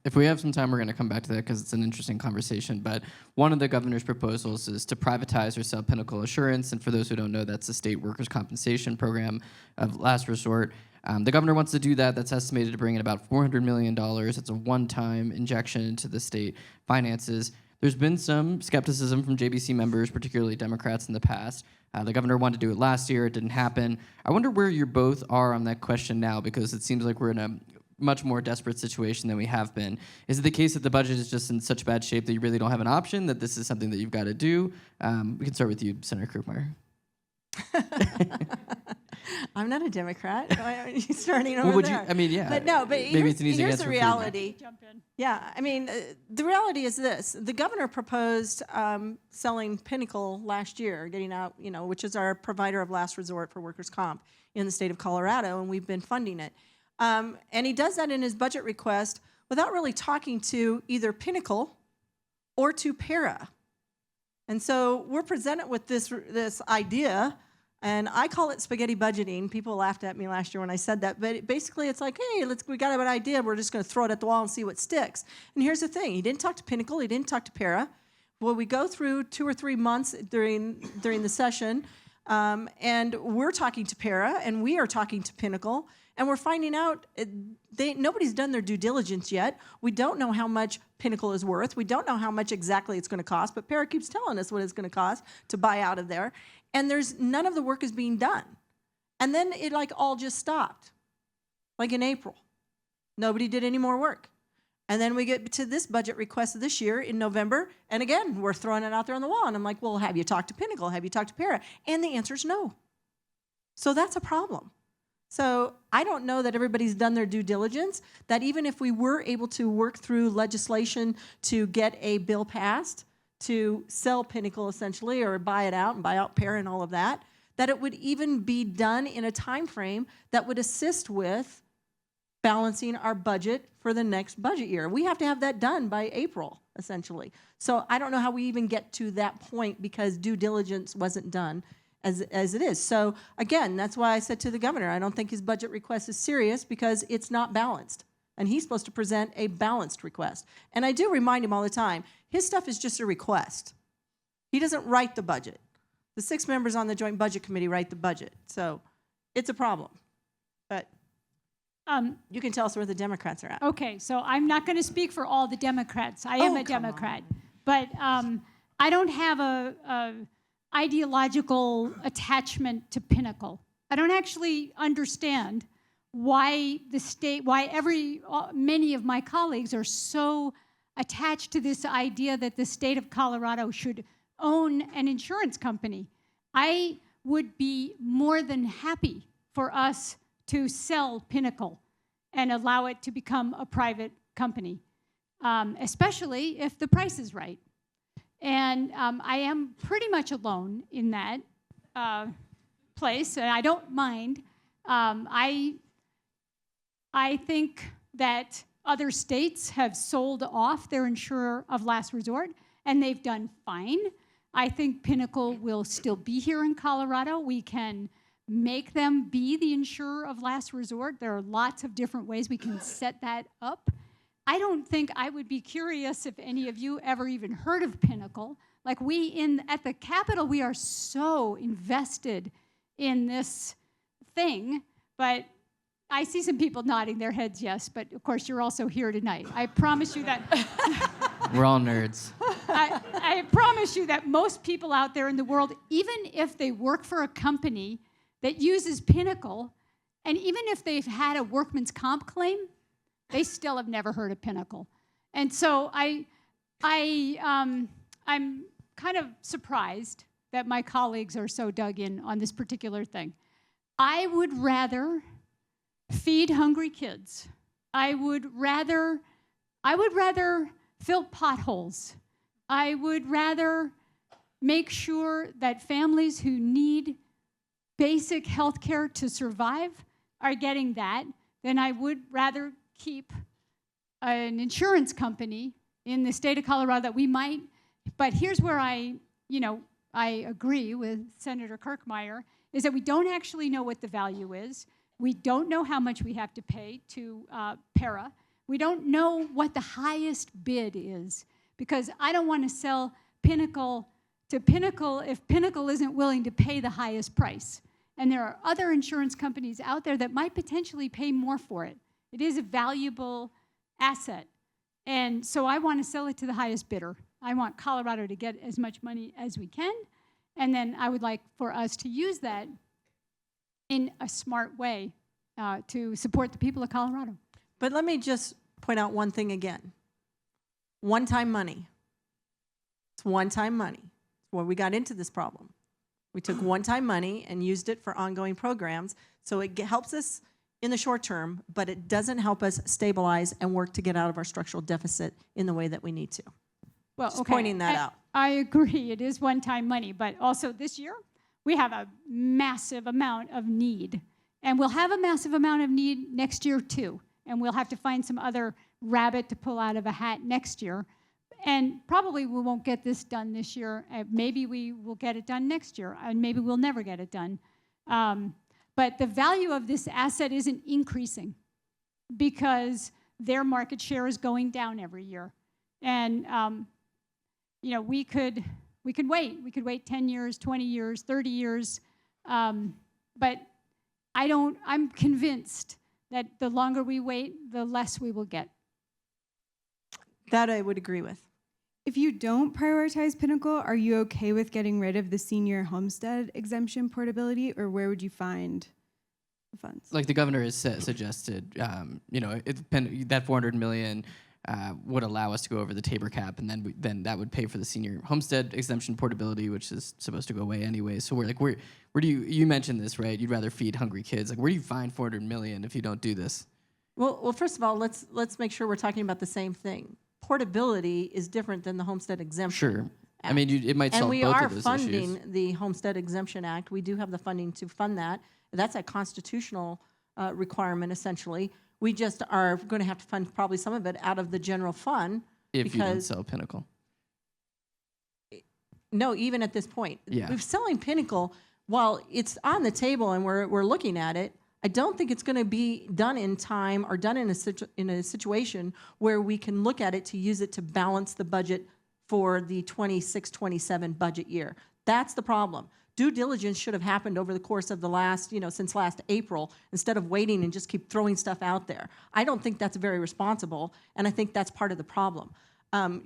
If we have some time, we're going to come back to that because it's an interesting conversation. But one of the governor's proposals is to privatize or sell Pinnacle Assurance. And for those who don't know, that's the state workers' compensation program of last resort. The governor wants to do that. That's estimated to bring in about $400 million. It's a one-time injection into the state finances. There's been some skepticism from JBC members, particularly Democrats, in the past. The governor wanted to do it last year. It didn't happen. I wonder where you both are on that question now, because it seems like we're in a much more desperate situation than we have been. Is it the case that the budget is just in such bad shape that you really don't have an option, that this is something that you've got to do? We can start with you, Senator Kirkmeyer. I'm not a Democrat. He's starting over Well, would you? there. I mean, yeah. But no, but maybe it's an easy here's answer the for you. reality. Jump in. Yeah, I mean, the reality is this. The governor proposed selling Pinnacle last year, getting out, which is our provider of last resort for workers' comp in the state of Colorado, and we've been funding it. And he does that in his budget request without really talking to either Pinnacle or to Para. And so we're presented with this idea, and I call it spaghetti budgeting. People laughed at me last year when I said that, but basically it's like, hey, we got an idea. We're just going to throw it at the wall and see what sticks. And here's the thing. He didn't talk to Pinnacle. He didn't talk to Para. Well, we go through 2 or 3 months during the session, and we're talking to Para, and we are talking to Pinnacle, and we're finding out nobody's done their due diligence yet. We don't know how much Pinnacle is worth. We don't know how much exactly it's going to cost, but Para keeps telling us what it's going to cost to buy out of there. And none of the work is being done. And then it all just stopped, like in April. Nobody did any more work. And then we get to this budget request this year in November, and again, we're throwing it out there on the wall. And I'm like, well, have you talked to Pinnacle? Have you talked to Para? And the answer is no. So that's a problem. So I don't know that everybody's done their due diligence, that even if we were able to work through legislation to get a bill passed to sell Pinnacle essentially, or buy it out and buy out Para and all of that, that it would even be done in a time frame that would assist with balancing our budget for the next budget year. We have to have that done by April, essentially. So I don't know how we even get to that point because due diligence wasn't done as it is. So again, that's why I said to the governor, I don't think his budget request is serious because it's not balanced. And he's supposed to present a balanced request. And I do remind him all the time, his stuff is just a request. He doesn't write the budget. The 6 members on the Joint Budget Committee write the budget. So it's a problem. But you can tell us where the Democrats are at. Okay, so I'm not going to speak for all the Democrats. I am a Democrat. But I don't have a ideological attachment to Pinnacle. I don't actually understand why many of my colleagues are so attached to this idea that the state of Colorado should own an insurance company. I would be more than happy for us to sell Pinnacle and allow it to become a private company, especially if the price is right. And I am pretty much alone in that place, and I don't mind. I think that other states have sold off their insurer of last resort, and they've done fine. I think Pinnacle will still be here in Colorado. We can make them be the insurer of last resort. There are lots of different ways we can set that up. I don't think I would be curious if any of you ever even heard of Pinnacle. Like at the Capitol, we are so invested in this thing, but I see some people nodding their heads yes, but of course you're also here tonight. I promise you that. We're all nerds. I promise you that most people out there in the world, even if they work for a company that uses Pinnacle, and even if they've had a workman's comp claim, they still have never heard of Pinnacle. And so I'm kind of surprised that my colleagues are so dug in on this particular thing. I would rather feed hungry kids. I would rather fill potholes. I would rather make sure that families who need basic health care to survive are getting that than I would rather keep an insurance company in the state of Colorado that we might. But here's where I agree with Senator Kirkmeyer, is that we don't actually know what the value is. We don't know how much we have to pay to Para. We don't know what the highest bid is, because I don't want to sell Pinnacle to Pinnacle if Pinnacle isn't willing to pay the highest price. And there are other insurance companies out there that might potentially pay more for it. It is a valuable asset. And so I want to sell it to the highest bidder. I want Colorado to get as much money as we can. And then I would like for us to use that in a smart way to support the people of Colorado. But let me just point out one thing again. One-time money. It's one-time money. It's where we got into this problem. We took one-time money and used it for ongoing programs, so it helps us in the short term, but it doesn't help us stabilize and work to get out of our structural deficit in the way that we need to. Well, Just okay, pointing that out. I agree, it is one-time money, but also this year, we have a massive amount of need. And we'll have a massive amount of need next year too. And we'll have to find some other rabbit to pull out of a hat next year. And probably we won't get this done this year. Maybe we will get it done next year, and maybe we'll never get it done. But the value of this asset isn't increasing because their market share is going down every year. And you know, we could wait. We could wait 10 years, 20 years, 30 years. But I'm convinced that the longer we wait, the less we will get. That I would agree with. If you don't prioritize Pinnacle, are you okay with getting rid of the senior homestead exemption portability, or where would you find the funds? Like the governor has suggested, you know, that 400 million would allow us to go over the Tabor cap, and then that would pay for the senior homestead exemption portability, which is supposed to go away anyway. So where do you mentioned this, right? You'd rather feed hungry kids. Like, where do you find 400 million if you don't do this? Well, first of all, let's make sure we're talking about the same thing. Portability is different than the Homestead Exemption Sure. Act. I mean, it might solve And we both are of those funding issues. the Homestead Exemption Act. We do have the funding to fund that. That's a constitutional requirement, essentially. We just are going to have to fund probably some of it out of the general fund. If you don't because sell Pinnacle. No, even at this point. Yeah. We're selling Pinnacle, while it's on the table and we're looking at it, I don't think it's going to be done in time or done in a situation where we can look at it to use it to balance the budget for the 26-27 budget year. That's the problem. Due diligence should have happened over the course of the last, since last April, instead of waiting and just keep throwing stuff out there. I don't think that's very responsible, and I think that's part of the problem. I'm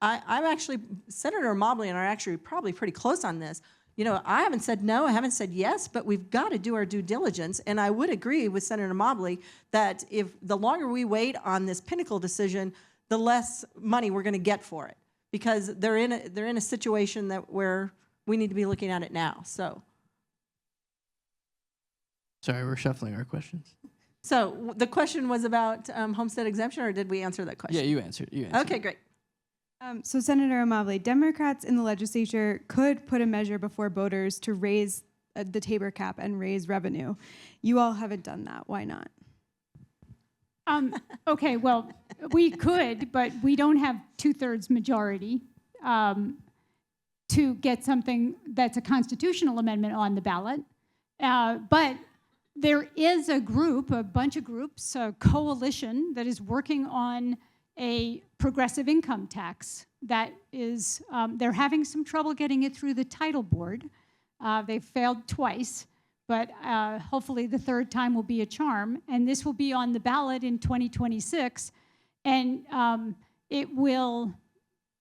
actually, Senator Amabile and I are actually probably pretty close on this. I haven't said no, I haven't said yes, but we've got to do our due diligence. And I would agree with Senator Amabile that if the longer we wait on this Pinnacle decision, the less money we're going to get for it, because they're in a situation where we need to be looking at it now. So Sorry, we're shuffling our questions. So the question was about homestead exemption, or did we answer that question? Yeah, you answered. Okay, great. So Senator Amabile, Democrats in the legislature could put a measure before voters to raise the Tabor cap and raise revenue. You all haven't done that. Why not? Okay, well, we could, but we don't have 2/3 majority to get something that's a constitutional amendment on the ballot. But there is a bunch of groups, a coalition that is working on a progressive income tax that is, they're having some trouble getting it through the title board. They've failed twice, but hopefully the third time will be a charm. And this will be on the ballot in 2026. And it will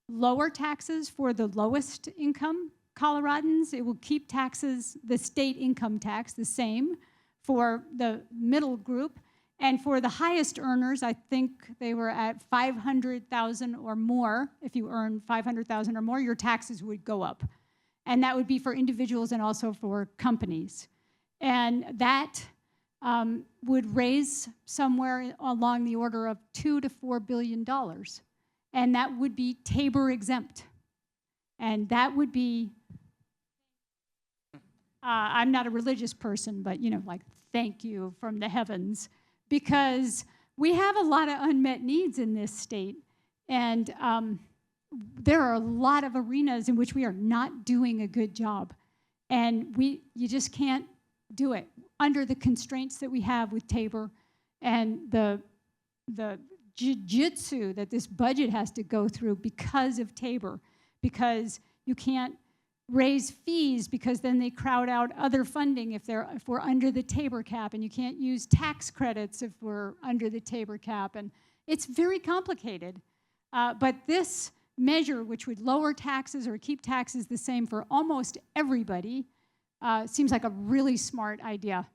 lower taxes for the lowest income Coloradans. It will keep taxes, the state income tax, the same for the middle group. And for the highest earners, I think they were at 500,000 or more. If you earn 500,000 or more, your taxes would go up. And that would be for individuals and also for companies. And that would raise somewhere along the order of $2 to $4 billion. And that would be Tabor exempt. And that would be, I'm not a religious person, but like thank you from the heavens. Because we have a lot of unmet needs in this state. And there are a lot of arenas in which we are not doing a good job. And you just can't do it under the constraints that we have with Tabor and the jiu-jitsu that this budget has to go through because of Tabor, because you can't raise fees because then they crowd out other funding if we're under the Tabor cap, and you can't use tax credits if we're under the Tabor cap, and it's very complicated. But this measure, which would lower taxes or keep taxes the same for almost everybody, seems like a really smart idea.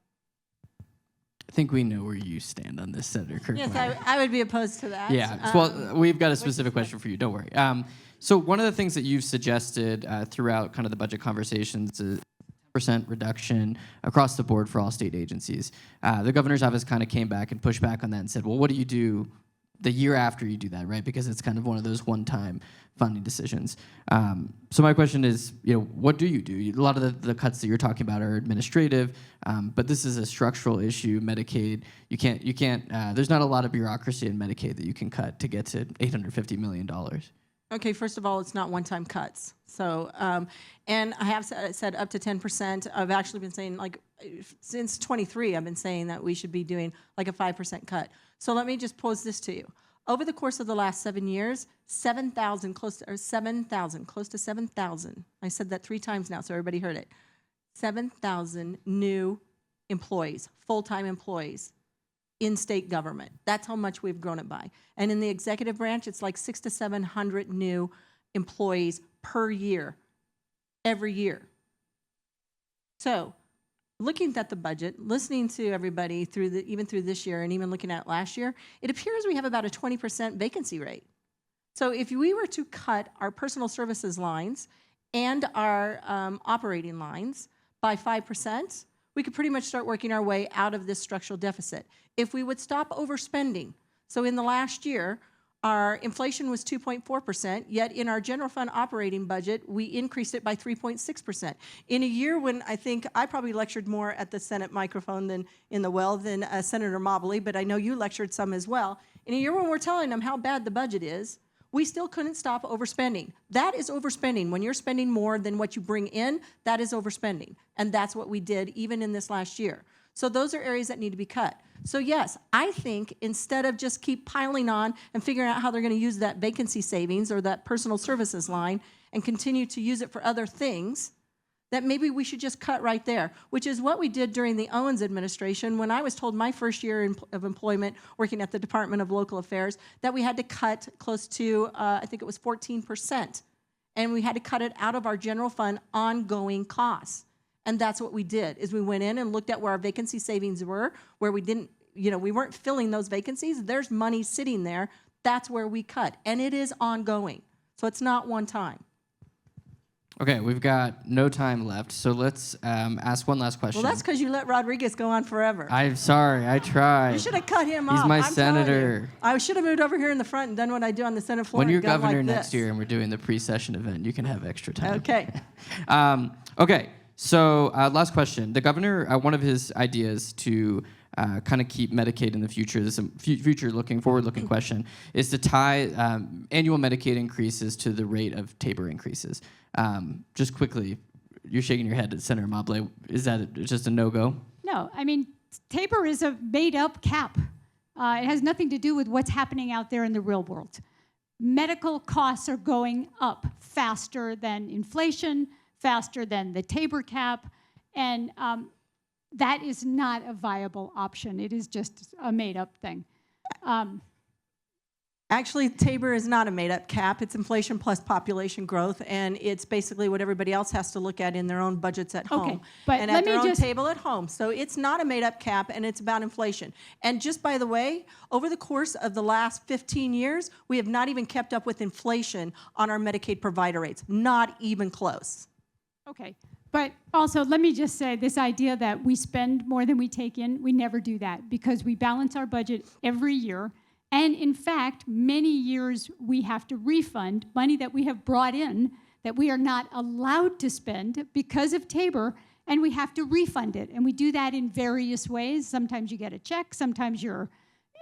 I think we know where you stand on this, Senator Kirkmeyer. Yes, I would be opposed to that. Yeah, well, we've got a specific question for you, don't worry. So one of the things that you've suggested throughout kind of the budget conversations is 10% reduction across the board for all state agencies. The governor's office kind of came back and pushed back on that and said, well, what do you do the year after you do that, right? Because it's kind of one of those one-time funding decisions. So my question is, what do you do? A lot of the cuts that you're talking about are administrative, but this is a structural issue. Medicaid, you can't. There's not a lot of bureaucracy in Medicaid that you can cut to get to $850 million. Okay, first of all, it's not one-time cuts. So, and I have said up to 10%. I've actually been saying, like, since 23, I've been saying that we should be doing like a 5% cut. So let me just pose this to you. Over the course of the last 7 years, 7,000, close to 7,000. I said that 3 times now, so everybody heard it. 7,000 new employees, full-time employees in state government. That's how much we've grown it by. And in the executive branch, it's like 600 to 700 new employees per year, every year. So, looking at the budget, listening to everybody even through this year and even looking at last year, it appears we have about a 20% vacancy rate. So if we were to cut our personal services lines and our operating lines by 5%, we could pretty much start working our way out of this structural deficit. If we would stop overspending, so in the last year, our inflation was 2.4%, yet in our general fund operating budget, we increased it by 3.6%. In a year when I think I probably lectured more at the Senate microphone than in the well than Senator Amabile, but I know you lectured some as well. In a year when we're telling them how bad the budget is, we still couldn't stop overspending. That is overspending. When you're spending more than what you bring in, that is overspending. And that's what we did even in this last year. So those are areas that need to be cut. So yes, I think instead of just keep piling on and figuring out how they're going to use that vacancy savings or that personal services line and continue to use it for other things, that maybe we should just cut right there, which is what we did during the Owens administration when I was told my first year of employment working at the Department of Local Affairs that we had to cut close to, I think it was 14%. And we had to cut it out of our general fund ongoing costs. And that's what we did, is we went in and looked at where our vacancy savings were, where we didn't, we weren't filling those vacancies. There's money sitting there. That's where we cut. And it is ongoing. So it's not one time. Okay, we've got no time left, so let's ask one last question. Well, that's because you let Rodriguez go on forever. I'm sorry, I tried. You should have cut him off. He's my I'm senator. I should have moved over here in the front and done what I do on the Senate floor. When you're and done governor like next this. year and we're doing the pre-session event, you can have extra time. Okay. Okay, so last question. The governor, one of his ideas to kind of keep Medicaid in the future, this is a forward-looking question, is to tie annual Medicaid increases to the rate of Tabor increases. Just quickly, you're shaking your head at Senator Amabile. Is that just a no-go? No, I mean, Tabor is a made-up cap. It has nothing to do with what's happening out there in the real world. Medical costs are going up faster than inflation, faster than the Tabor cap, and that is not a viable option. It is just a made-up thing. Actually, Tabor is not a made-up cap. It's inflation plus population growth, and it's basically what everybody else has to look at in their own budgets at home but and let at their me own table at home. So it's not a made-up cap, and it's about inflation. And just by the way, over the course of the last 15 years, we have not even kept up with inflation on our Medicaid provider rates. Not even close. Okay, but also let me just say this idea that we spend more than we take in, we never do that because we balance our budget every year. And in fact, many years we have to refund money that we have brought in that we are not allowed to spend because of Tabor, and we have to refund it. And we do that in various ways. Sometimes you get a check, sometimes your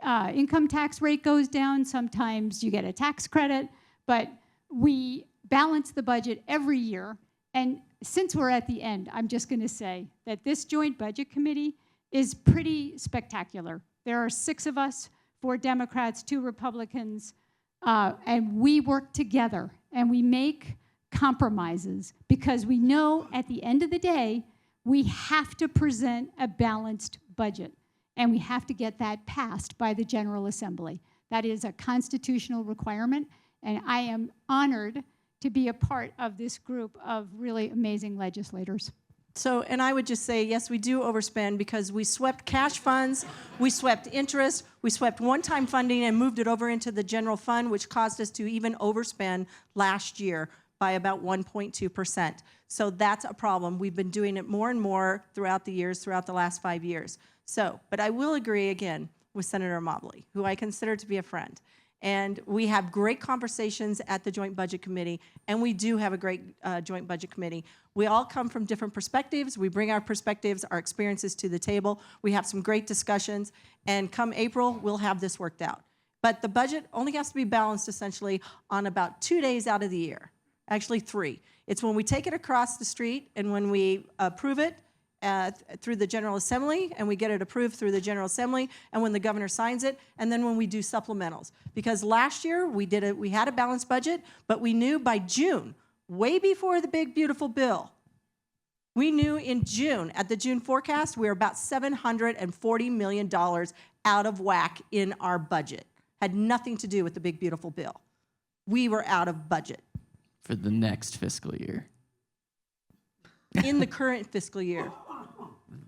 income tax rate goes down, sometimes you get a tax credit, but we balance the budget every year. And since we're at the end, I'm just going to say that this Joint Budget Committee is pretty spectacular. There are 6 of us. 4 Democrats, 2 Republicans, and we work together and we make compromises because we know at the end of the day, we have to present a balanced budget and we have to get that passed by the General Assembly. That is a constitutional requirement, and I am honored to be a part of this group of really amazing legislators. So, and I would just say, yes, we do overspend because we swept cash funds, we swept interest, we swept one-time funding and moved it over into the general fund, which caused us to even overspend last year by about 1.2%. So that's a problem. We've been doing it more and more throughout the years, throughout the last 5 years. So, but I will agree again with Senator Amabile, who I consider to be a friend. And we have great conversations at the Joint Budget Committee, and we do have a great Joint Budget Committee. We all come from different perspectives. We bring our perspectives, our experiences to the table. We have some great discussions, and come April, we'll have this worked out. But the budget only has to be balanced essentially on about 2 days out of the year, actually 3. It's when we take it across the street and when we approve it through the General Assembly, and we get it approved through the General Assembly, and when the governor signs it, and then when we do supplementals. Because last year we had a balanced budget, but we knew by June, way before the big beautiful bill, we knew in June, at the June forecast, we were about $740 million out of whack in our budget. Had nothing to do with the big beautiful bill. We were out of budget. For the next fiscal year. In the current fiscal year.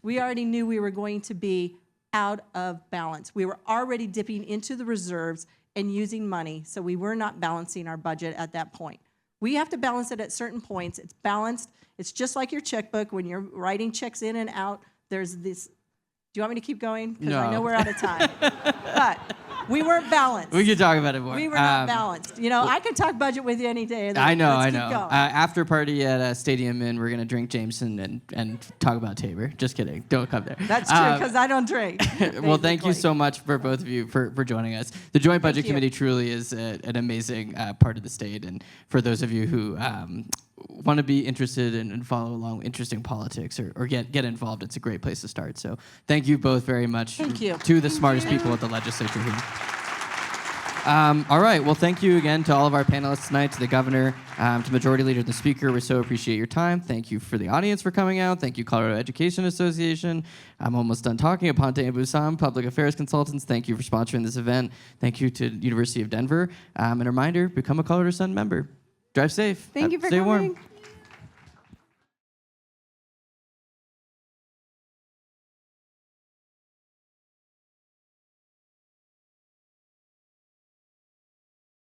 We already knew we were going to be out of balance. We were already dipping into the reserves and using money, so we were not balancing our budget at that point. We have to balance it at certain points. It's balanced. It's just like your checkbook. When you're writing checks in and out, there's this. Do you want me to keep going? Because I know we're out of time. But we weren't balanced. We could talk about it more. We were not balanced. You know, I could talk budget with you any day. I know. Let's keep going. After party at Stadium Inn, we're gonna drink Jameson and talk about Tabor. Just kidding. Don't come there. That's true, because I don't drink. Well, thank you so much for both of you for joining us. The Joint Budget you. Committee truly is an amazing part of the state, and for those of you who want to be interested and follow along interesting politics or get involved, it's a great place to start. So thank you both very much. Thank you. To the smartest people at the legislature here. All right. Well, thank you again to all of our panelists tonight, to the governor, to Majority Leader and the Speaker. We so appreciate your time. Thank you for the audience for coming out. Thank you, Colorado Education Association. I'm almost done talking. Aponte and Busam, Public Affairs Consultants. Thank you for sponsoring this event. Thank you to University of Denver. And a reminder, become a Colorado Sun member. Drive safe. Thank you for Stay coming. warm.